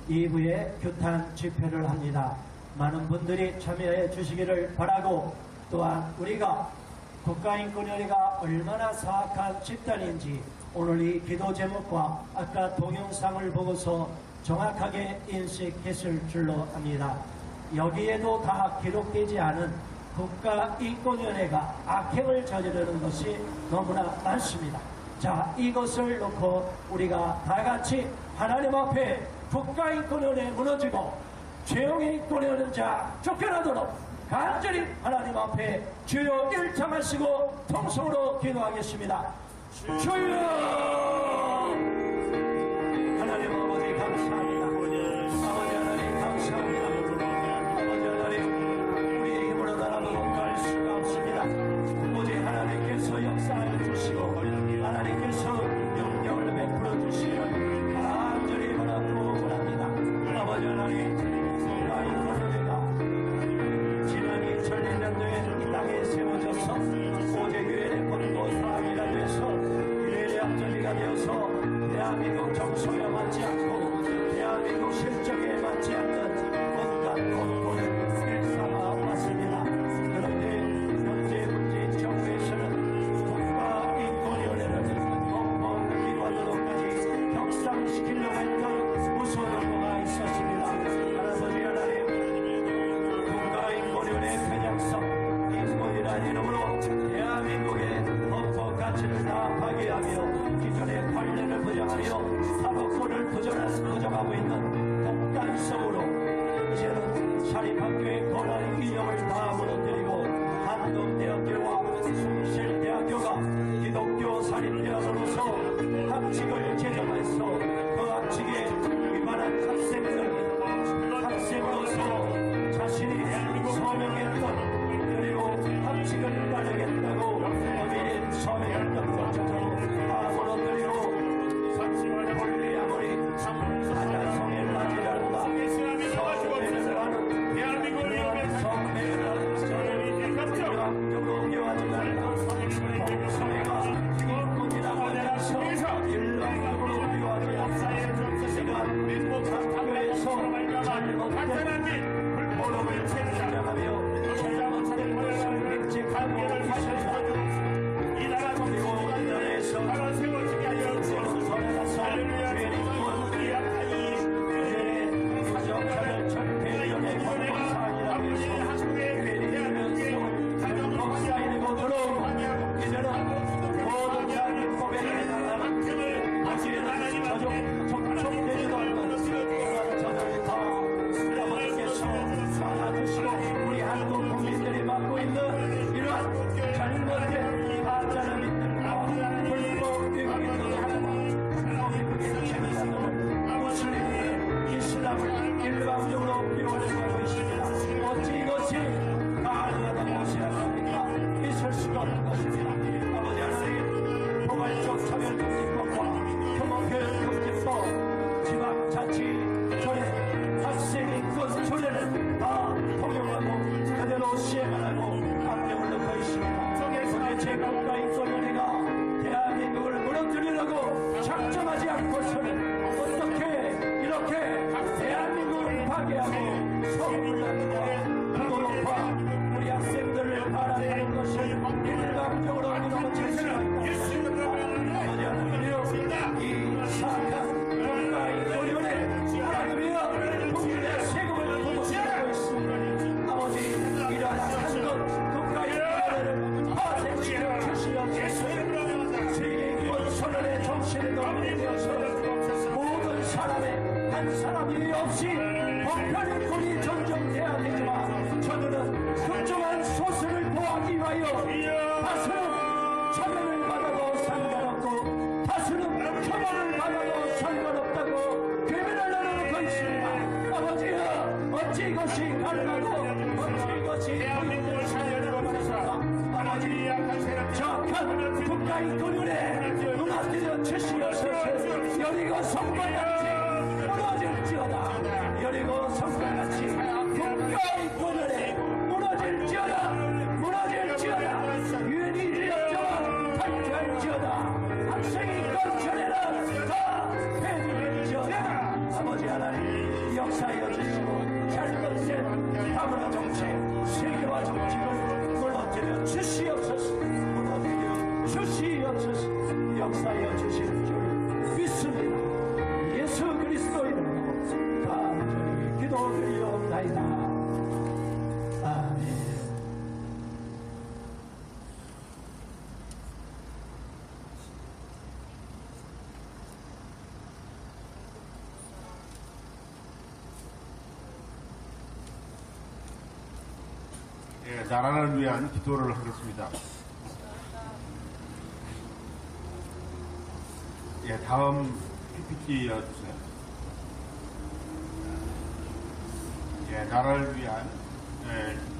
2부에 규탄 집회를 합니다. 많은 분들이 참여해 주시기를 바라고, 또한 우리가 국가인권위원회가 얼마나 사악한 집단인지 오늘 이 기도 제목과 아까 동영상을 보고서 정확하게 인식했을 줄로 압니다. 여기에도 다 기록되지 않은 국가인권위원회가 악행을 저지르는 것이 너무나 많습니다. 자, 이것을 놓고 우리가 다 같이 하나님 앞에 국가인권위원회 무너지고 최영의 인권에 얻은 자 쫓겨나도록 간절히 하나님 앞에 주여 일창하시고 통성으로 기도하겠습니다. 주여! 하나님 아버지 감사합니다. 아버지 하나님 감사합니다. 아버지 하나님, 우리의 힘으로 나라도록 갈 수가 없습니다. 오직 하나님께서 역사해 주시고 하나님께서 영향을 베풀어 주시면 간절히 바라고 원합니다. 아버지 하나님, 지난 2001년도에 이 땅에 세워져서 오제교회의 본고 사항이라 돼서 유일의 앞전이가 되어서 대한민국 정서에 맞지 않고 대한민국 실정에 맞지 않는 온갖 권고를 일삼아 왔습니다. 그런데 현재 문재인 정부에서는 국가인권위원회를 헌법기관으로까지 격상시키려고 했던 무서운 의도가 있었습니다. 아버지 하나님, 국가인권위원회 편향성, 인권이라는 이름으로 대한민국의 헌법 가치를 다 파괴하며 기존의 관례를 부정하며 사법권을 부정하고 있는 독단성으로 이제는 사립학교의 권한 이념을 다 무너뜨리고 한동대학교와 숭실대학교가 기독교 사립대학으로서 학칙을 제정해서 그 학칙에 위반한 학생으로서 자신이 서명했던 그리고 학칙을 따르겠다고 범인인 서명했던 것처럼 다 무너뜨리고 본래 아무리 하나성의 낮이란다 성매를 하는 그러한 성매를 영적으로 묘하지 않다 동성애가 인권이라고 해서 일방적으로 묘하지 않다. 이러한 학교에서 잘못된 모범을 주장하며 잘못된 것을 획책하고 하셨다. 그리고 되어서 모든 사람의 한 사람이 없이 법편인권이 존중돼야 되지만 저들은 특정한 소수를 보호하기 위하여 다수는 처벌을 받아도 상관없고 다수는 처벌을 받아도 상관없다고 괴변을 나누고 있습니다. 아버지여, 어찌 이것이 가능하고 어찌 이것이 도입될 사연으로 말했습니다. 아버지, 정확한 국가인권위원회 눈앞에서 주시옵소서. 여리고 성과같이 무너질지어다. 여리고 성과같이 국가인권위원회 무너질지어다. 무너질지어다. 유엔이 되었지만 탈퇴할지어다. 학생이 건천에는 다 폐지될지어다. 아버지 하나님, 역사하여 주시고 잘못된 다문화 정책, 세계화 정책을 무너뜨려 주시옵소서. 무너뜨려 주시옵소서. 역사하여 주실 줄 믿습니다. 예수 그리스도 이름으로 간절히 기도드리옵나이다. 아멘. 예, 나라를 위한 기도를 하겠습니다. 예, 다음 PPT 주세요. 예, 나라를 위한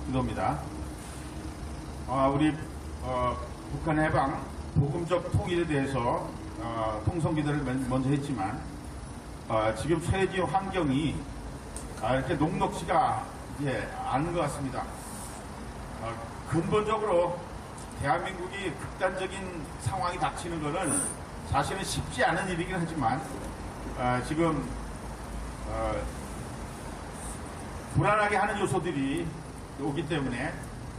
기도입니다. 우리 북한 해방 복음적 통일에 대해서 통성 기도를 먼저 했지만 지금 처해진 환경이 이렇게 녹록지가 않은 것 같습니다. 근본적으로 대한민국이 극단적인 상황이 닥치는 것은 사실은 쉽지 않은 일이긴 하지만 지금 불안하게 하는 요소들이 오기 때문에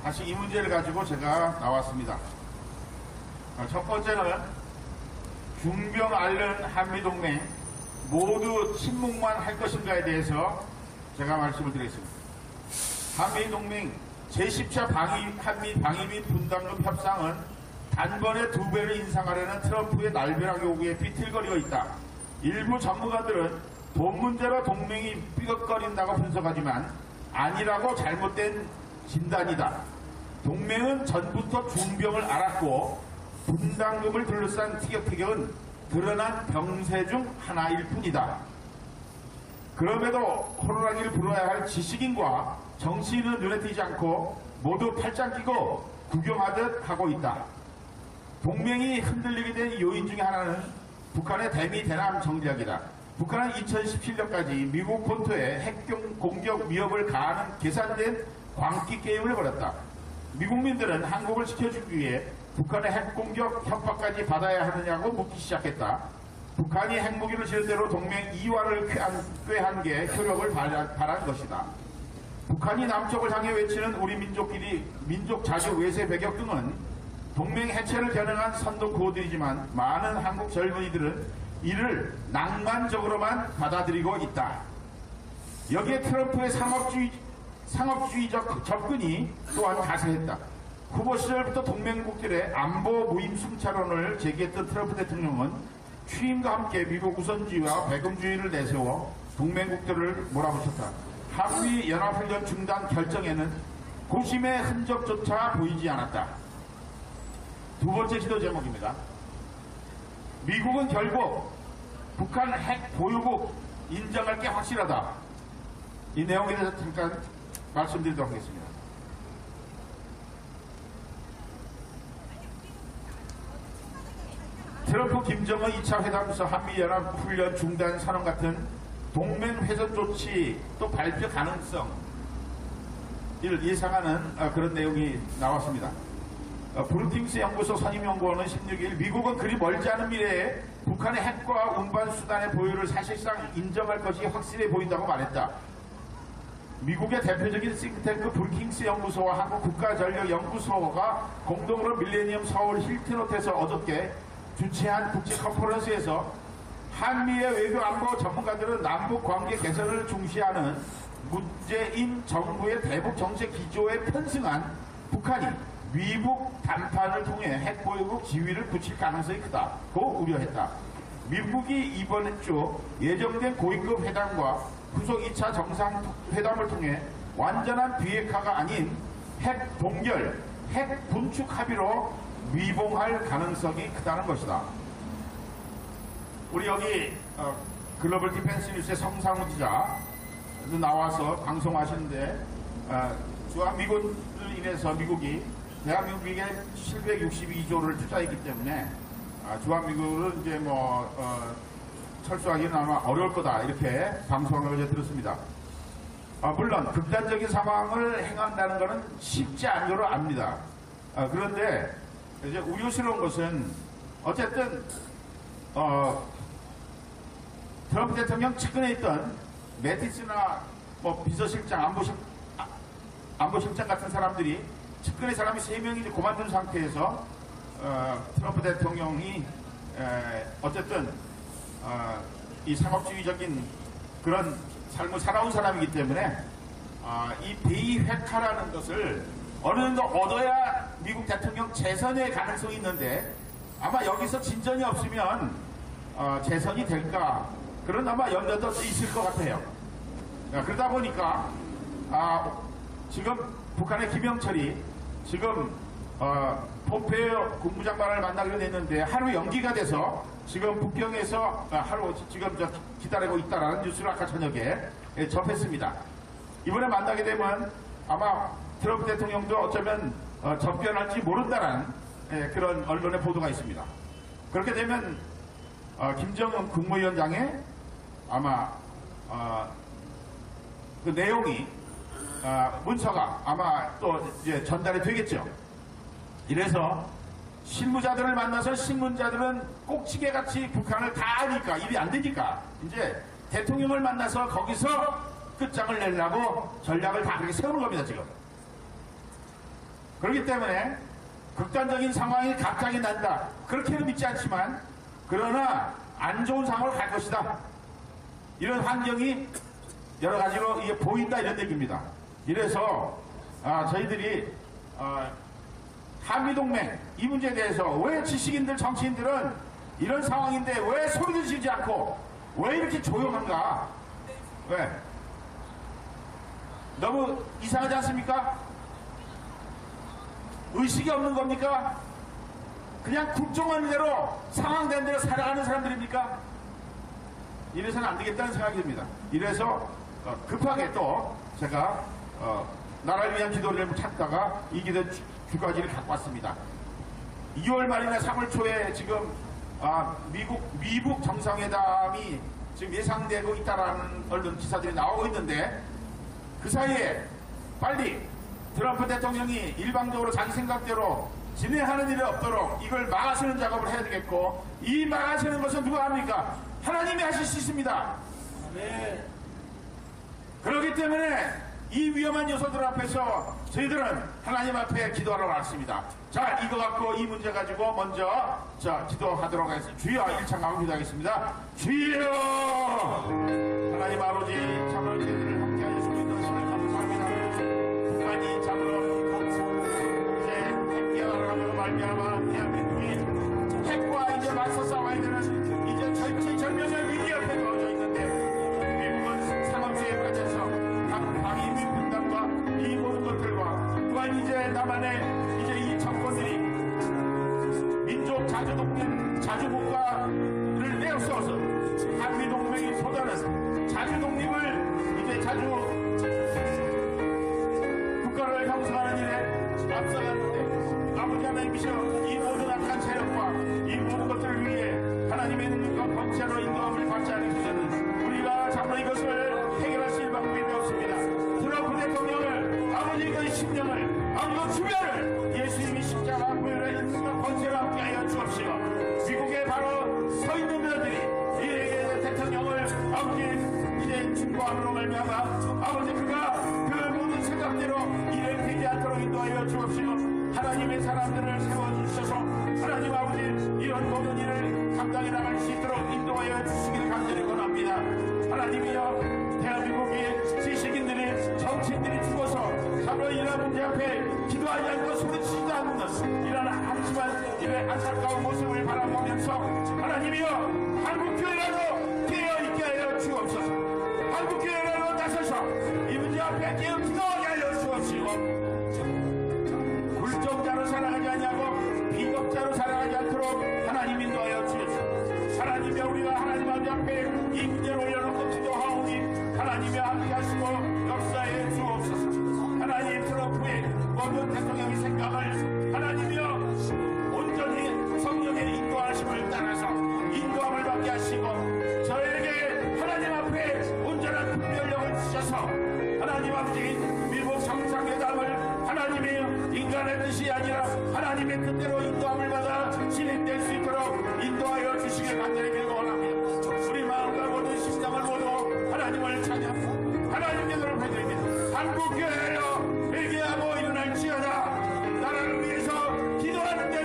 다시 이 문제를 가지고 제가 나왔습니다. 첫 번째는 중병 앓는 한미동맹 모두 침묵만 할 것인가에 대해서 제가 말씀을 드리겠습니다. 한미동맹 제10차 한미 방위비 분담금 협상은 단번에 2배를 인상하려는 트럼프의 날벼락 요구에 비틀거리고 있다. 일부 전문가들은 돈 문제로 동맹이 삐걱거린다고 분석하지만 아니라고 잘못된 진단이다. 동맹은 전부터 중병을 앓았고 분담금을 둘러싼 티격태격은 드러난 병세 중 하나일 뿐이다. 그럼에도 호루라기를 불어야 할 지식인과 정치인은 눈에 띄지 않고 모두 팔짱 끼고 구경하듯 하고 있다. 동맹이 흔들리게 된 요인 중에 하나는 북한의 대미 대남 정략이다. 북한은 2017년까지 미국 본토에 핵 공격 위협을 가하는 계산된 광기 게임을 벌였다. 미국민들은 한국을 지켜주기 위해 북한의 핵 공격 협박까지 받아야 하느냐고 묻기 시작했다. 북한이 핵무기를 지은 대로 동맹 이완을 꾀한 게 효력을 발한 것이다. 북한이 남쪽을 향해 외치는 우리 민족끼리 민족 자주 외세 배격 등은 동맹 해체를 겨냥한 선동 구호들이지만 많은 한국 젊은이들은 이를 낭만적으로만 받아들이고 있다. 여기에 트럼프의 상업주의적 접근이 또한 가세했다. 후보 시절부터 동맹국들의 안보 무임 승차론을 제기했던 트럼프 대통령은 취임과 함께 미국 우선주의와 배경주의를 내세워 동맹국들을 몰아붙였다. 한미 연합훈련 중단 결정에는 고심의 흔적조차 보이지 않았다. 두 번째 지도 제목입니다. 미국은 결국 북한 핵 보유국 인정할 게 확실하다. 이 내용에 대해서 잠깐 말씀드리도록 하겠습니다. 트럼프 김정은 2차 회담에서 한미연합훈련 중단 선언 같은 동맹 훼손 조치 또 발표 가능성을 예상하는 그런 내용이 나왔습니다. 브루킹스 연구소 선임연구원은 16일 미국은 그리 멀지 않은 미래에 북한의 핵과 운반 수단의 보유를 사실상 인정할 것이 확실해 보인다고 말했다. 미국의 대표적인 싱크탱크 브루킹스 연구소와 한국 국가전력연구소가 공동으로 밀레니엄 서울 힐튼호텔에서 어저께 주최한 국제 컨퍼런스에서 한미의 외교 안보 전문가들은 남북 관계 개선을 중시하는 문재인 정부의 대북 정책 기조에 편승한 북한이 위북 담판을 통해 핵 보유국 지위를 굳힐 가능성이 크다고 우려했다. 미국이 이번 주 예정된 고위급 회담과 후속 2차 정상회담을 통해 완전한 비핵화가 아닌 핵 동결, 핵 분축 합의로 위봉할 가능성이 크다는 것이다. 우리 여기 글로벌 디펜스 뉴스의 성상우 기자 나와서 방송하시는데 주한미군을 인해서 미국이 대한민국에게 762조를 투자했기 때문에 주한미군은 이제 철수하기는 아마 어려울 거다 이렇게 방송을 어제 들었습니다. 물론 극단적인 상황을 행한다는 것은 쉽지 않은 걸로 압니다. 그런데 이제 우려스러운 것은 어쨌든 트럼프 대통령 측근에 있던 매티스나 비서실장, 안보실장 같은 사람들이 측근의 사람이 3명이 이제 고만둔 상태에서 트럼프 대통령이 어쨌든 이 상업주의적인 그런 삶을 살아온 사람이기 때문에 이 비핵화라는 것을 어느 정도 얻어야 미국 대통령 재선의 가능성이 있는데 아마 여기서 진전이 없으면 재선이 될까 그런 아마 염려도 있을 것 같아요. 그러다 보니까 지금 북한의 김영철이 지금 폼페이오 국무장관을 만나기로 했는데 하루 연기가 돼서 지금 북경에서 하루 지금 기다리고 있다라는 뉴스를 아까 저녁에 접했습니다. 이번에 만나게 되면 아마 트럼프 대통령도 어쩌면 접견할지 모른다라는 그런 언론의 보도가 있습니다. 그렇게 되면 김정은 국무위원장의 아마 그 내용이 문서가 아마 또 이제 전달이 되겠죠. 이래서 실무자들을 만나서 신문자들은 꼭지개같이 북한을 다 아니까 일이 안 되니까 이제 대통령을 만나서 거기서 끝장을 내려고 전략을 다 그렇게 세우는 겁니다 지금. 그렇기 때문에 극단적인 상황이 갑자기 난다 그렇게는 믿지 않지만 그러나 안 좋은 상황으로 갈 것이다 이런 환경이 여러 가지로 이게 보인다 이런 얘기입니다. 이래서 저희들이 한미동맹 이 문제에 대해서 왜 지식인들 정치인들은 이런 상황인데 왜 소리를 지르지 않고 왜 이렇게 조용한가? 왜? 너무 이상하지 않습니까? 의식이 없는 겁니까? 그냥 국정원 대로 상황된 대로 살아가는 사람들입니까? 이래서는 안 되겠다는 생각이 듭니다. 이래서 급하게 또 제가 나라를 위한 기도를 찾다가 이 기도 주까지를 갖고 왔습니다. 2월 말이나 3월 초에 지금 미국 정상회담이 지금 예상되고 있다라는 언론 기사들이 나오고 있는데 그 사이에 빨리 트럼프 대통령이 일방적으로 자기 생각대로 진행하는 일이 없도록 이걸 막아서는 작업을 해야 되겠고 이 막아서는 것은 누가 합니까? 하나님이 하실 수 있습니다. 네. 그렇기 때문에 이 위험한 요소들 앞에서 저희들은 하나님 앞에 기도하러 왔습니다. 자, 이거 갖고 이 문제 가지고 먼저 기도하도록 하겠습니다. 주여 1차 가고 기도하겠습니다. 주여 하나님 아버지 참으로 저희들을 함께하여 주시는 것을 감사합니다. 북한이 참으로 이제 핵개발하고 말미암아 대한민국이 핵과 이제 맞서 싸워야 되는 이제 절체절명의 위기 앞에 놓여져 있는데 미국은 상업주의에 빠져서 각 방위비 분담과 이 모든 것들과 또한 이제 남한의 이제 이 정권들이 민족 자주국가를 내어세워서 한미동맹이 쏟아낸 자주독립을 이제 자주 국가를 형성하는 일에 앞서갔는데 아버지 하나님이시여 이 모든 악한 세력과 이 모든 것들을 위해 하나님의 능력과 권세로 인도함을 받지 않으시는 우리가 참으로 이것을 해결할 수 있는 방법이 없습니다. 트럼프 대통령을 아버지 그 심령을 아버지 주변을 예수님이 십자가 보혈의 능력과 권세로 함께하여 주옵시고 미국에 바로 서 있는 분들이 이 대통령을 아버지 이제 중보함으로 말미암아 아버지 그가 그 모든 생각대로 일을 되지 않도록 인도하여 주옵시고 하나님의 사람들을 세워주셔서 하나님 아버지 이런 모든 일을 감당해 나갈 수 있도록 인도하여 주시기를 간절히 원합니다. 하나님이여 대한민국의 지식인들이 정치인들이 죽어서 참으로 이런 문제 앞에 기도하지 않고 소리치지도 않는 이런 한심한 일의 안타까운 모습을 바라보면서 하나님이여 한국 우리가 하나님 앞에 이 문제를 올려놓고 기도하오니 하나님이 함께하시고 역사에 주옵소서. 하나님 트럼프의 모든 대통령의 생각을 하나님이여 온전히 성령의 인도하심을 따라서 인도함을 받게 하시고 저에게 하나님 앞에 온전한 분별력을 주셔서 하나님 아버지 미국 정상회담을 하나님이 인간의 뜻이 아니라 하나님의 뜻대로 인도함을 받아 진행될 수 있도록 인도하여 주시길 간절히 빌고 원합니다. 우리 마음과 모든 심장을 모두 하나님을 찬양하고 하나님께 노력해드립니다. 한국교회여 회개하고 일어날지어다. 나라를 위해서 기도하는 데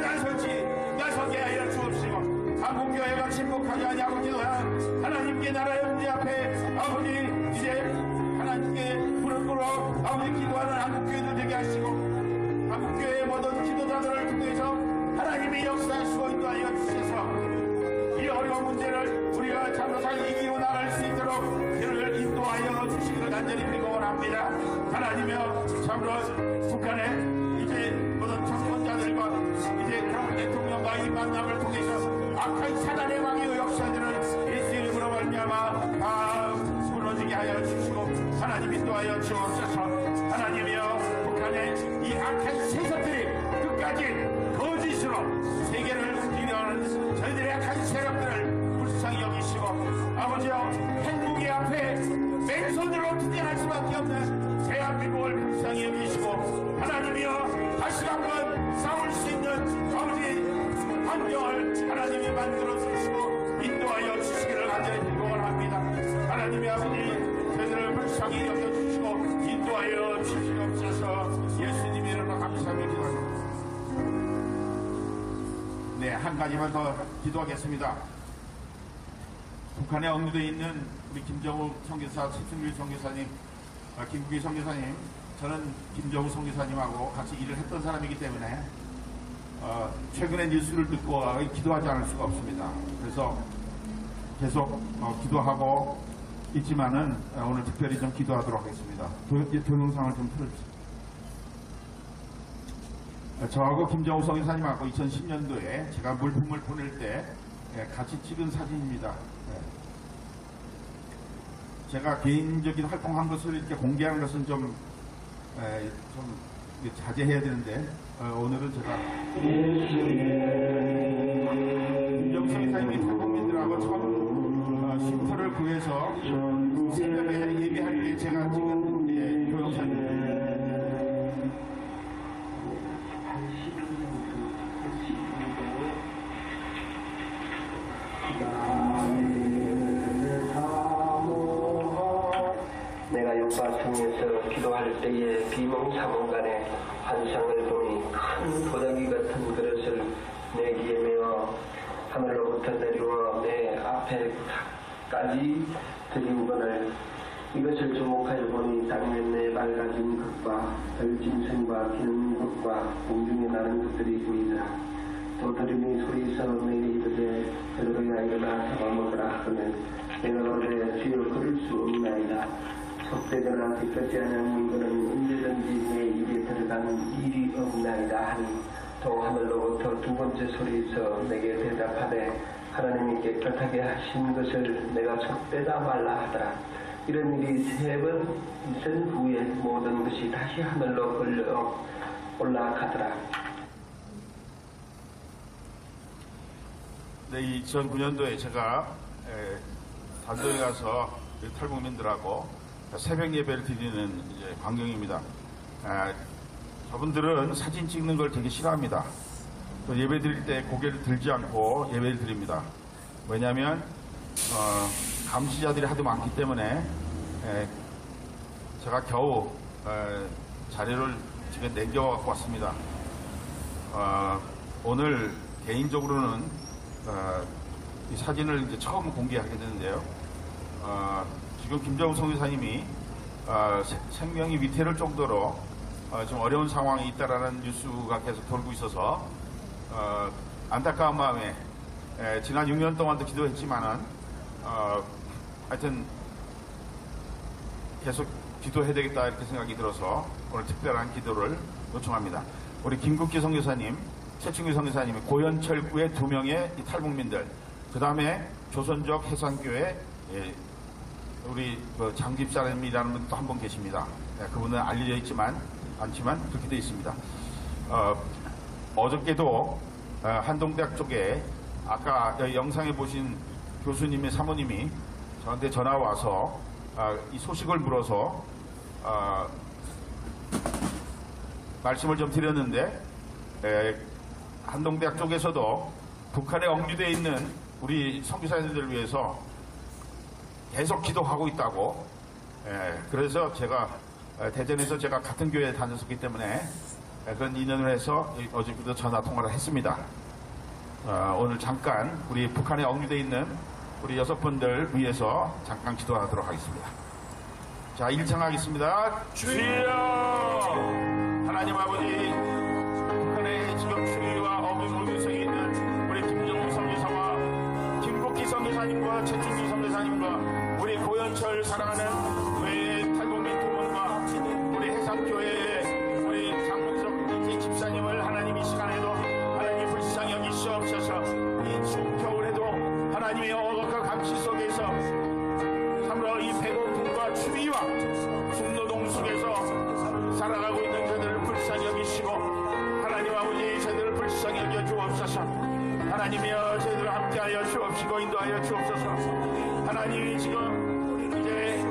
나서게 하여 주옵시고 한국교회가 침묵하지 아니하고 기도한 하나님께 나라의 문제 앞에 아버지 이제 하나님께 무릎 꿇어 아버지 기도하는 한국교회들 되게 하시고 한국교회의 모든 기도자들을 통해서 하나님의 역사하시고 인도하여 주셔서 이 어려운 문제를 우리가 참으로 잘 이기고 나갈 수 있도록 그를 인도하여 주시기를 간절히 빌고 원합니다. 하나님이여 참으로 북한의 이제 모든 정권자들과 이제 트럼프 대통령과 이 만남을 통해서 악한 사단의 왕의 역사들을 예수 이름으로 말미암아 다 무너지게 하여 주시고 하나님 인도하여 주옵소서. 하나님이여 북한의 이 악한 세력들이 끝까지 거짓으로 세계를 움직이려 하는 저희들의 악한 세력들을 불쌍히 여기시고 아버지여 핵무기 앞에 맨손으로 투쟁할 수밖에 없는 대한민국을 불쌍히 여기시고 하나님이여 다시 한번 싸울 수 있는 아버지 환경을 하나님이 만들어 주시고 인도하여 주시기를 간절히 빌고 원합니다. 하나님의 아버지 저희들을 불쌍히 여겨주시고 인도하여 주시옵소서. 예수님의 이름으로 감사하며 기도합니다. 네, 한 가지만 더 기도하겠습니다. 북한에 억류되어 있는 우리 김정우 선교사, 최충길 선교사님, 김국희 선교사님, 저는 김정우 선교사님하고 같이 일을 했던 사람이기 때문에 최근의 뉴스를 듣고 기도하지 않을 수가 없습니다. 그래서 계속 기도하고 있지만은 오늘 특별히 좀 기도하도록 하겠습니다. 동영상을 좀 틀어주세요. 저하고 김정우 선교사님하고 2010년도에 제가 물품을 보낼 때 같이 찍은 사진입니다. 제가 개인적인 활동한 것을 이렇게 공개하는 것은 좀 자제해야 되는데 오늘은 제가 김정우 선교사님이 탈북민들하고 처음 쉼터를 구해서 새벽에 예배할 때 제가 찍은 동영상입니다. 내가 욕과성에서 기도할 때에 비몽사몽간에 환상을 보니 큰 도자기 같은 그릇을 내 귀에 메어 하늘로부터 내려와 내 앞에까지 들이우거늘 이것을 주목하여 보니 땅면 내 밝아진 것과 별짐승과 기는 것과 공중에 나는 것들이 보이더라. 도토리미 소리서 내게 이르되 베드로야 일어나 잡아먹으라 하거늘 내가 그러되 주여 그럴 수 없나이다. 속되거나 뒤끝지 않은 이거는 언제든지 내 입에 들어가는 일이 없나이다 하니 또 하늘로부터 두 번째 소리에서 내게 대답하되 하나님이 깨끗하게 하신 것을 내가 속되다 말라 하더라. 이런 일이 세 번 있은 후에 모든 것이 다시 하늘로 걸려 올라가더라. 네, 2009년도에 제가 단도에 가서 탈북민들하고 새벽 예배를 드리는 이제 광경입니다. 저분들은 사진 찍는 걸 되게 싫어합니다. 또 예배 드릴 때 고개를 들지 않고 예배를 드립니다. 왜냐하면 감시자들이 하도 많기 때문에 제가 겨우 자료를 집에 남겨갖고 왔습니다. 오늘 개인적으로는 이 사진을 이제 처음 공개하게 되는데요. 지금 김정우 선교사님이 생명이 위태로울 정도로 좀 어려운 상황이 있다라는 뉴스가 계속 돌고 있어서 안타까운 마음에 지난 6년 동안도 기도했지만은 하여튼 계속 기도해야 되겠다 이렇게 생각이 들어서 오늘 특별한 기도를 요청합니다. 우리 김국희 선교사님, 최충규 선교사님이 고현철구의 2명의 이 탈북민들 그 다음에 조선족 해산교회 우리 그 장집사님이라는 분 또 한 분 계십니다. 그분은 알려져 않지만 그렇게 되어 있습니다. 어저께도 한동대학 쪽에 아까 영상에 보신 교수님의 사모님이 저한테 전화 와서 이 소식을 물어서 말씀을 좀 드렸는데 한동대학 쪽에서도 북한에 억류되어 있는 우리 선교사님들을 위해서 계속 기도하고 있다고. 그래서 제가 대전에서 제가 같은 교회에 다녔었기 때문에 그런 인연을 해서 어제부터 전화 통화를 했습니다. 오늘 잠깐 우리 북한에 억류되어 있는 우리 6분들 위해서 잠깐 기도하도록 하겠습니다. 자, 1장 하겠습니다. 주여! 하나님 아버지, 북한에 지금 추위와 억류성에 있는 우리 김정국 선교사와 김국기 선교사님과 최충기 선교사님과 우리 고현철 사랑하는 외 탈북민 두 분과 우리 해상교회의 우리 장문석 이제 집사님을 하나님 이 시간에도 하나님 불쌍히 여기시옵소서. 이 추운 겨울에도 하나님의 어각과 감시 속에서 참으로 이 배고픔과 추위와 중노동 속에서 살아가고 있는 저들을 불쌍히 여기시고 하나님 아버지 저들을 불쌍히 여겨 주옵소서. 하나님이여 저희들을 함께하여 주옵시고 인도하여 주옵소서. 하나님이 지금 이제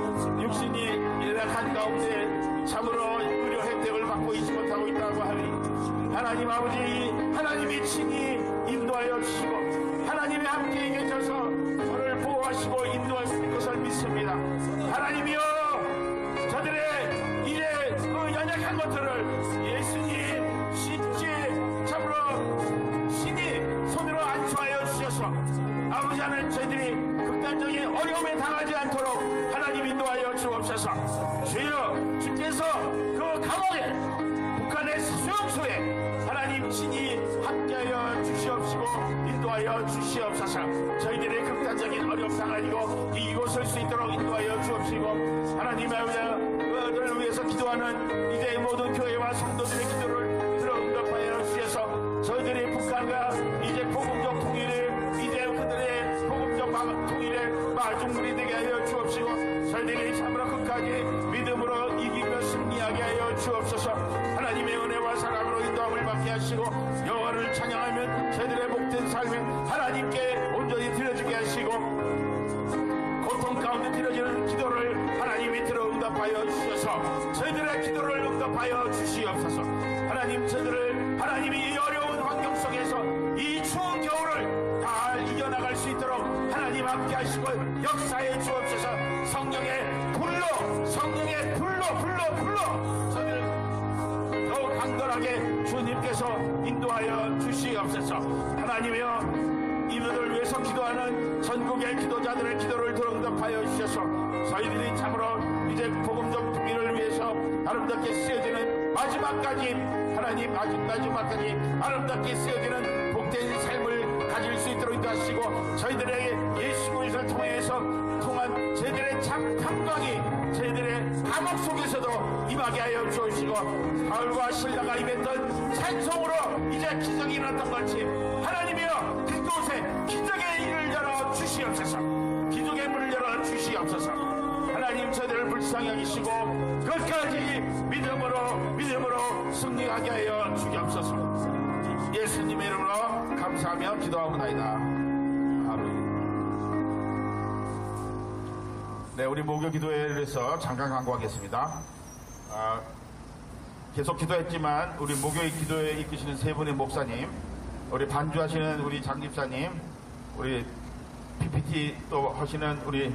육신이 연약한 가운데 참으로 의료 혜택을 받고 있지 못하고 있다고 하니 하나님 아버지 하나님이 친히 인도하여 주시고 하나님이 함께 계셔서 저를 보호하시고 인도할 것을 믿습니다. 하나님이여 저들의 이제 그 연약한 것들을 예수님 쉽지 참으로 신이 손으로 안수하여 주셔서 아버지 하나님 저희들이 극단적인 어려움에 당하지 않도록 하나님 인도하여 주옵소서. 주여 주께서 그 감옥에 북한의 수용소에 하나님 친히 함께하여 주시옵시고 인도하여 주시옵소서. 저희들의 극단적인 어려움 당하고 이곳을 수 있도록 인도하여 주옵시고 하나님의 아버지를 위해서 기도하는 이제 모든 교회와 성도들의 기도를 들어 응답하여 주셔서 저희들이 북한과 이제 복음적 통일을 이제 그들의 복음적 통일에 마중물이 되게 하여 주옵시고 저희들이 참으로 끝까지 믿음으로 이기며 승리하게 하여 주옵소서. 하나님의 은혜와 사랑으로 인도함을 받게 하시고 여호와를 찬양하면 저희들의 복된 삶을 하나님께 온전히 드려주게 하시고 고통 가운데 드려지는 기도를 하나님이 들어 응답하여 주셔서 저희들의 기도를 응답하여 주시옵소서. 하나님 저희들을 하나님이 이 어려운 환경 속에서 이 추운 겨울을 잘 이겨나갈 수 있도록 하나님 함께 하시고 역사해 주옵소서. 성령의 불로 저희를 더욱 강건하게 주님께서 인도하여 주시옵소서. 하나님이여 이분을 위해서 기도하는 전국의 기도자들의 기도를 들어 응답하여 주셔서 저희들이 참으로 이제 복음적 통일을 위해서 아름답게 쓰여지는 마지막까지 하나님 마지막까지 아름답게 쓰여지는 복된 삶을 가질 수 있도록 인도하시고 저희들에게 예수 그리스도를 통해서 통한 저희들의 참 평강이 저희들의 감옥 속에서도 임하게 하여 주시고 바울과 신라가 임했던 찬송으로 이제 기적이 일어났던 같이 하나님이여 그곳에 기적의 일을 열어 주시옵소서. 기적의 문을 열어 주시옵소서. 하나님 저희들을 불쌍히 여기시고 끝까지 믿음으로 승리하게 하여 주옵소서. 예수님의 이름으로 감사하며 기도하옵나이다. 아멘. 네, 우리 목요 기도회를 위해서 잠깐 광고하겠습니다. 계속 기도했지만 우리 목요 기도회에 이끄시는 세 분의 목사님, 우리 반주하시는 우리 장집사님, 우리 PPT 또 하시는 우리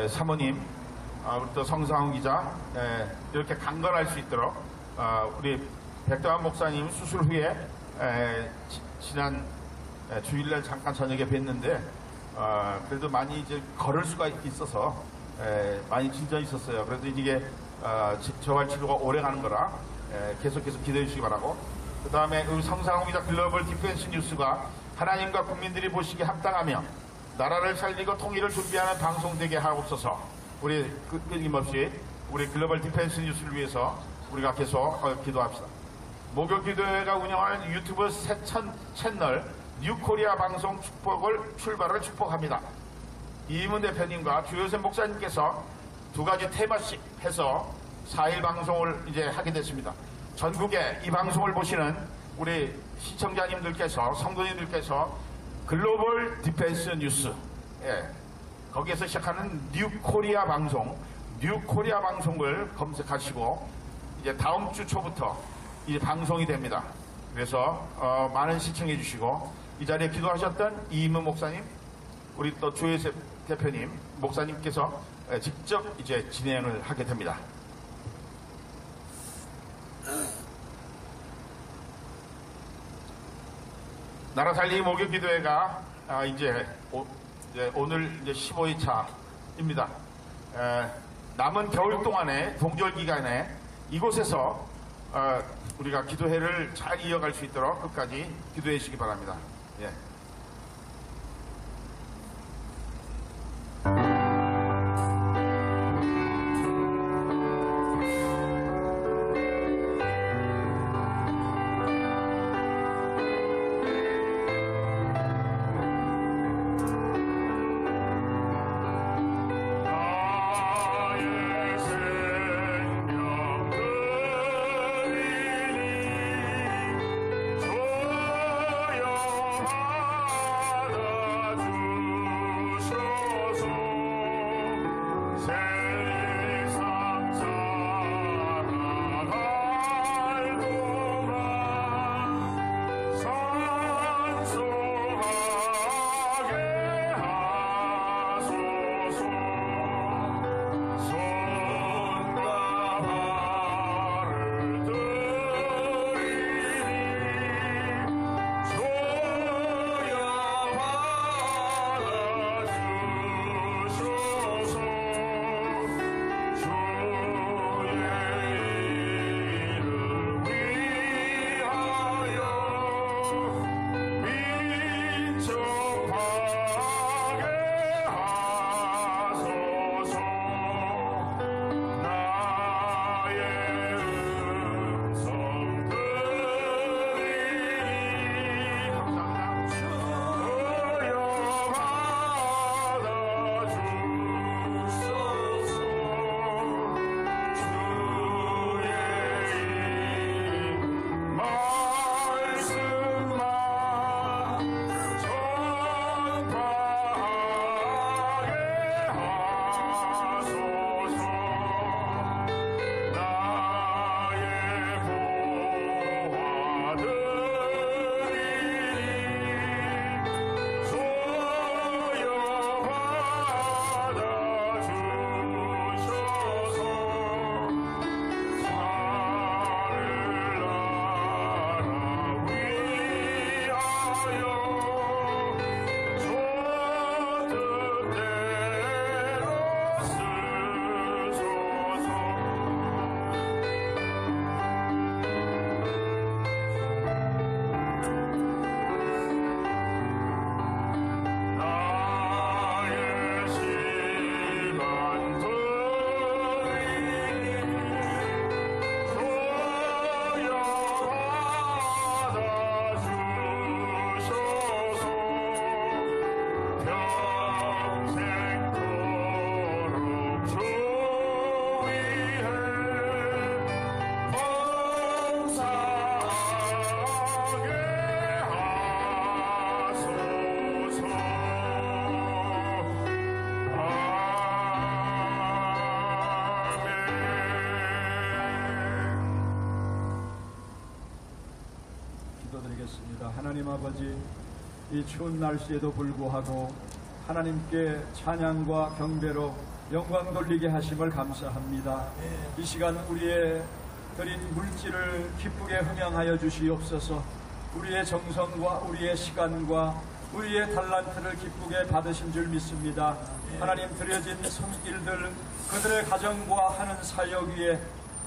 사모님, 우리 또 성상훈 기자, 이렇게 강건할 수 있도록 우리 백도환 목사님 수술 후에 지난 주일날 잠깐 저녁에 뵀는데 그래도 많이 이제 걸을 수가 있어서 많이 진전이 있었어요. 그래도 이게 재활 치료가 오래 가는 거라 계속해서 기대해 주시기 바라고. 그 다음에 우리 성상훈 기자 글로벌 디펜스 뉴스가 하나님과 국민들이 보시기에 합당하며 나라를 살리고 통일을 준비하는 방송되게 하옵소서. 우리 끊임없이 우리 글로벌 디펜스 뉴스를 위해서 우리가 계속 기도합시다. 목요 기도회가 운영하는 유튜브 새 채널 뉴코리아 방송 출발을 축복합니다. 이문 대표님과 주요셉 목사님께서 두 가지 테마씩 해서 4일 방송을 이제 하게 됐습니다. 전국에 이 방송을 보시는 우리 시청자님들께서, 성도님들께서 글로벌 디펜스 뉴스, 거기에서 시작하는 뉴코리아 방송을 검색하시고 이제 다음 주 초부터 이제 방송이 됩니다. 그래서 많은 시청해 주시고 이 자리에 기도하셨던 이문 목사님, 우리 또 조혜셉 대표님, 목사님께서 직접 이제 진행을 하게 됩니다. 나라 살리기 목요 기도회가 이제 오늘 이제 15회 차입니다. 남은 겨울 동안에, 동절 기간에 이곳에서 우리가 기도회를 잘 이어갈 수 있도록 끝까지 기도해 주시기 바랍니다. 예. 하나님 아버지, 이 추운 날씨에도 불구하고 하나님께 찬양과 경배로 영광 돌리게 하심을 감사합니다. 이 시간 우리의 드린 물질을 기쁘게 흥양하여 주시옵소서. 우리의 정성과 우리의 시간과 우리의 달란트를 기쁘게 받으신 줄 믿습니다. 하나님, 드려진 손길들, 그들의 가정과 하는 사역 위에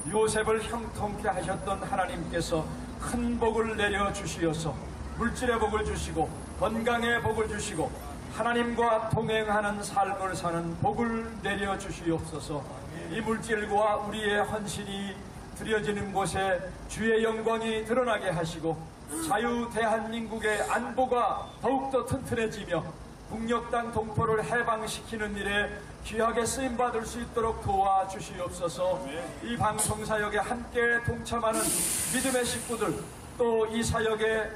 요셉을 형통케 하셨던 하나님께서 큰 복을 내려 주시어서 물질의 복을 주시고 건강의 복을 주시고 하나님과 동행하는 삶을 사는 복을 내려 주시옵소서. 이 물질과 우리의 헌신이 드려지는 곳에 주의 영광이 드러나게 하시고 자유 대한민국의 안보가 더욱더 튼튼해지며 북녘 땅 동포를 해방시키는 일에 귀하게 쓰임받을 수 있도록 도와주시옵소서. 이 방송사역에 함께 동참하는 믿음의 식구들, 또 이 사역에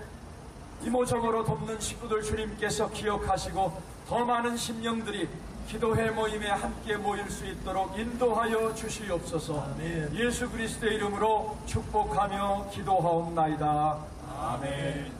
이모저모로 돕는 식구들 주님께서 기억하시고 더 많은 심령들이 기도회 모임에 함께 모일 수 있도록 인도하여 주시옵소서. 예수 그리스도의 이름으로 축복하며 기도하옵나이다. 아멘.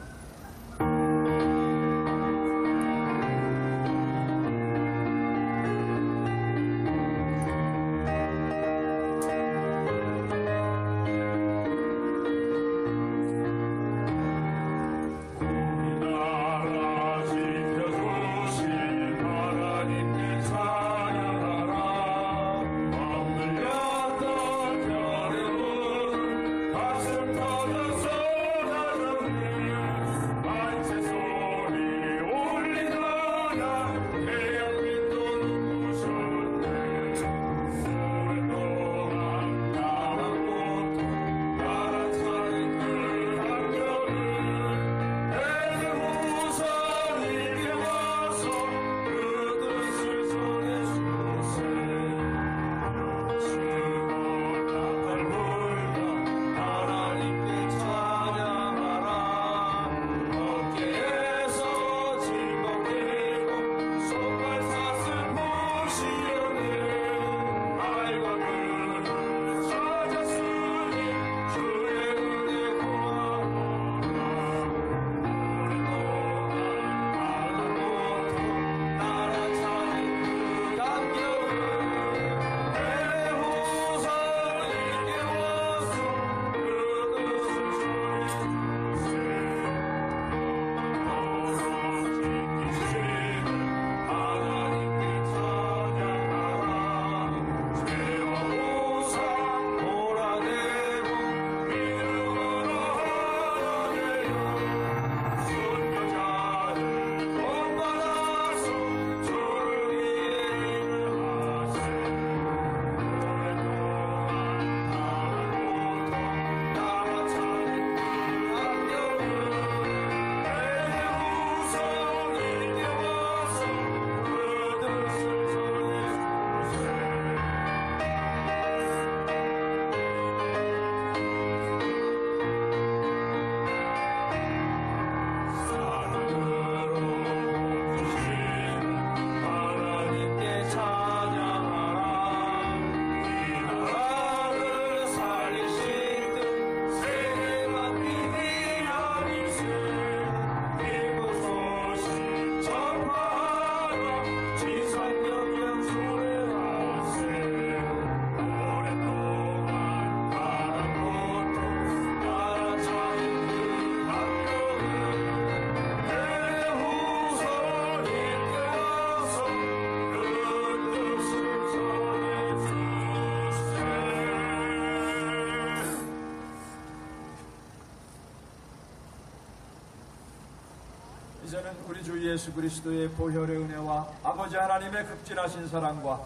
이제는 우리 주 예수 그리스도의 보혈의 은혜와 아버지 하나님의 극진하신 사랑과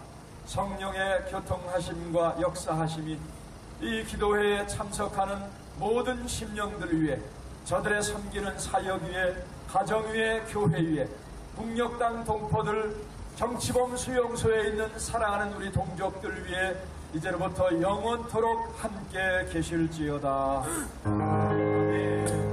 성령의 교통하심과 역사하심이 이 기도회에 참석하는 모든 심령들 위해, 저들의 섬기는 사역 위에, 가정 위에, 교회 위에, 북녘 땅 동포들, 정치범 수용소에 있는 사랑하는 우리 동족들 위해 이제로부터 영원토록 함께 계실지어다. 아멘.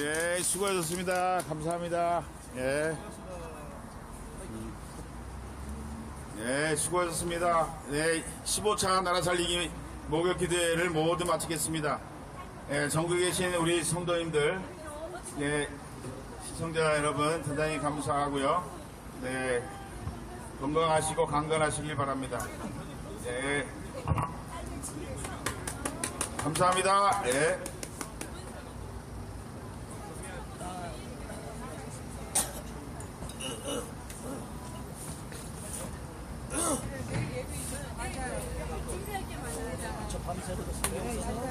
예, 수고하셨습니다. 감사합니다. 예. 예, 수고하셨습니다. 네, 15차 나라 살리기 목욕 기도회를 모두 마치겠습니다. 예, 전국에 계신 우리 성도님들, 예, 시청자 여러분 대단히 감사하고요. 네, 건강하시고 강건하시길 바랍니다. 예, 감사합니다. 예. 밤새도록 신경 써서